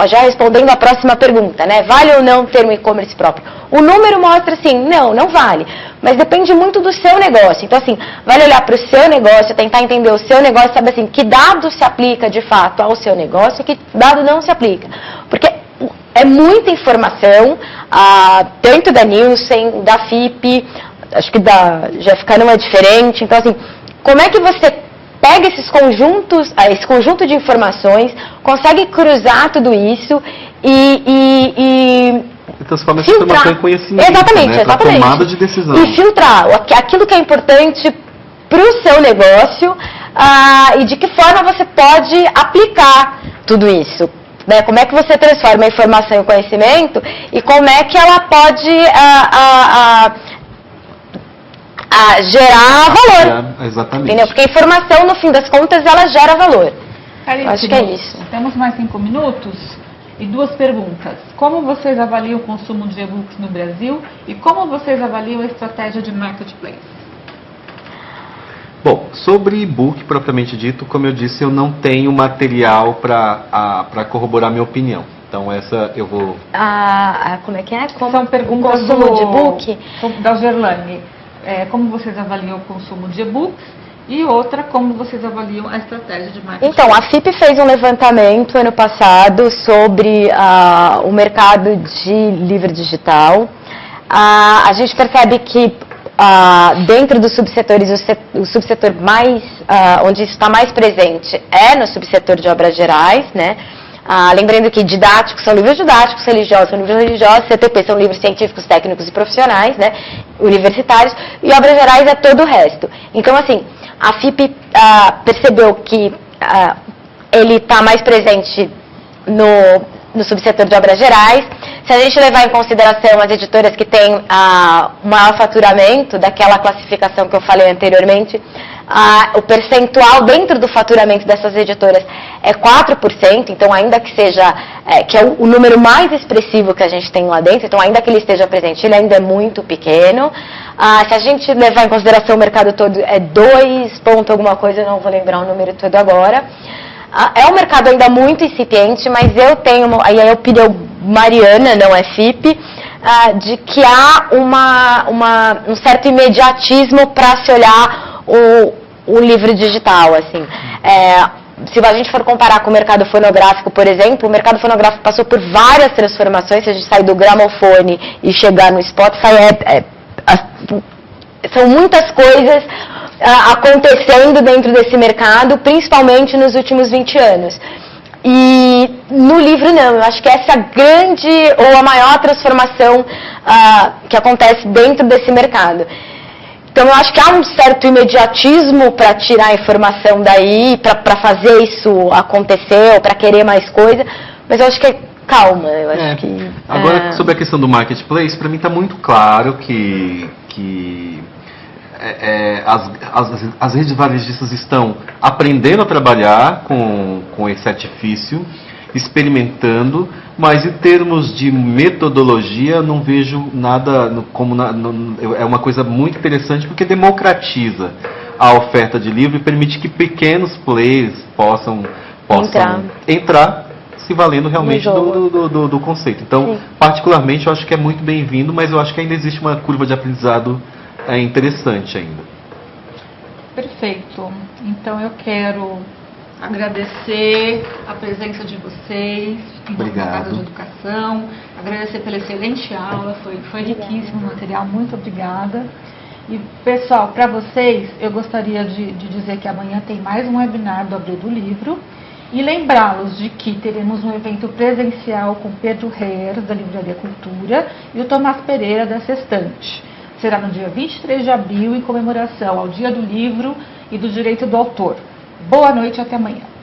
Já respondendo a próxima pergunta, né? Vale ou não ter um e-commerce próprio? O número mostra assim, não vale. Mas depende muito do seu negócio. Então, assim, vale olhar para o seu negócio, tentar entender o seu negócio, saber assim, que dado se aplica de fato ao seu negócio e que dado não se aplica. Porque é muita informação, tanto da Nielsen, da FIP, acho que da GfK não é diferente. Então, assim, como é que você pega esse conjunto de informações, consegue cruzar tudo isso e transforma essa informação em conhecimento, exatamente. Para tomada de decisão. E filtrar aquilo que é importante para o seu negócio e de que forma você pode aplicar tudo isso. Né? Como é que você transforma a informação em conhecimento e como é que ela pode gerar valor. Exatamente. Entendeu? Porque a informação, no fim das contas, ela gera valor. Acho que é isso. Temos mais 5 minutos e 2 perguntas. Como vocês avaliam o consumo de e-books no Brasil e como vocês avaliam a estratégia de marketplace? Bom, sobre e-book propriamente dito, como eu disse, eu não tenho material para corroborar minha opinião. Então essa eu vou... como é que é? São perguntas consumo de e-book? Da Gerlane. Como vocês avaliam o consumo de e-books? E outra, como vocês avaliam a estratégia de marketing? Então, a FIP fez um levantamento ano passado sobre o mercado de livro digital. A gente percebe que dentro dos subsetores, o subsetor mais, onde isso está mais presente é no subsetor de obras gerais, né? Lembrando que didáticos são livros didáticos, religiosos são livros religiosos, CTP são livros científicos, técnicos e profissionais, né, universitários, e obras gerais é todo o resto. Então, assim, a FIP percebeu que ele está mais presente no subsetor de obras gerais. Se a gente levar em consideração as editoras que têm o maior faturamento, daquela classificação que eu falei anteriormente, o percentual dentro do faturamento dessas editoras é 4%, então ainda que seja, que é o número mais expressivo que a gente tem lá dentro, então ainda que ele esteja presente, ele ainda é muito pequeno. Se a gente levar em consideração o mercado todo, é 2 ponto alguma coisa, eu não vou lembrar o número todo agora. É um mercado ainda muito incipiente, mas eu tenho, aí é a opinião mariana, não é FIP, de que há um certo imediatismo para se olhar o livro digital, assim. Se a gente for comparar com o mercado fonográfico, por exemplo, o mercado fonográfico passou por várias transformações. Se a gente sair do gramofone e chegar no Spotify, são muitas coisas acontecendo dentro desse mercado, principalmente nos últimos 20 anos. E no livro não, eu acho que essa grande ou a maior transformação que acontece dentro desse mercado. Então eu acho que há um certo imediatismo para tirar a informação daí, para fazer isso acontecer ou para querer mais coisa, mas eu acho que calma, eu acho que... Agora, sobre a questão do marketplace, para mim está muito claro que as redes varejistas estão aprendendo a trabalhar com esse artifício experimentando, mas em termos de metodologia não vejo nada é uma coisa muito interessante porque democratiza a oferta de livro e permite que pequenos players possam entrar se valendo realmente do conceito. Então, sim, particularmente, eu acho que é muito bem-vindo, mas eu acho que ainda existe uma curva de aprendizado interessante ainda. Perfeito. Então, eu quero agradecer a presença de vocês em nome da Casa de Educação, agradecer pela excelente aula, foi riquíssimo o material, muito obrigada. E, pessoal, para vocês, eu gostaria de dizer que amanhã tem mais um webinar do Abril do Livro e lembrá-los de que teremos um evento presencial com Pedro Reis, da Livraria Cultura, e o Tomás Pereira, da Sextante. Será no dia 23 de abril, em comemoração ao Dia do Livro e do Direito do Autor. Boa noite e até amanhã.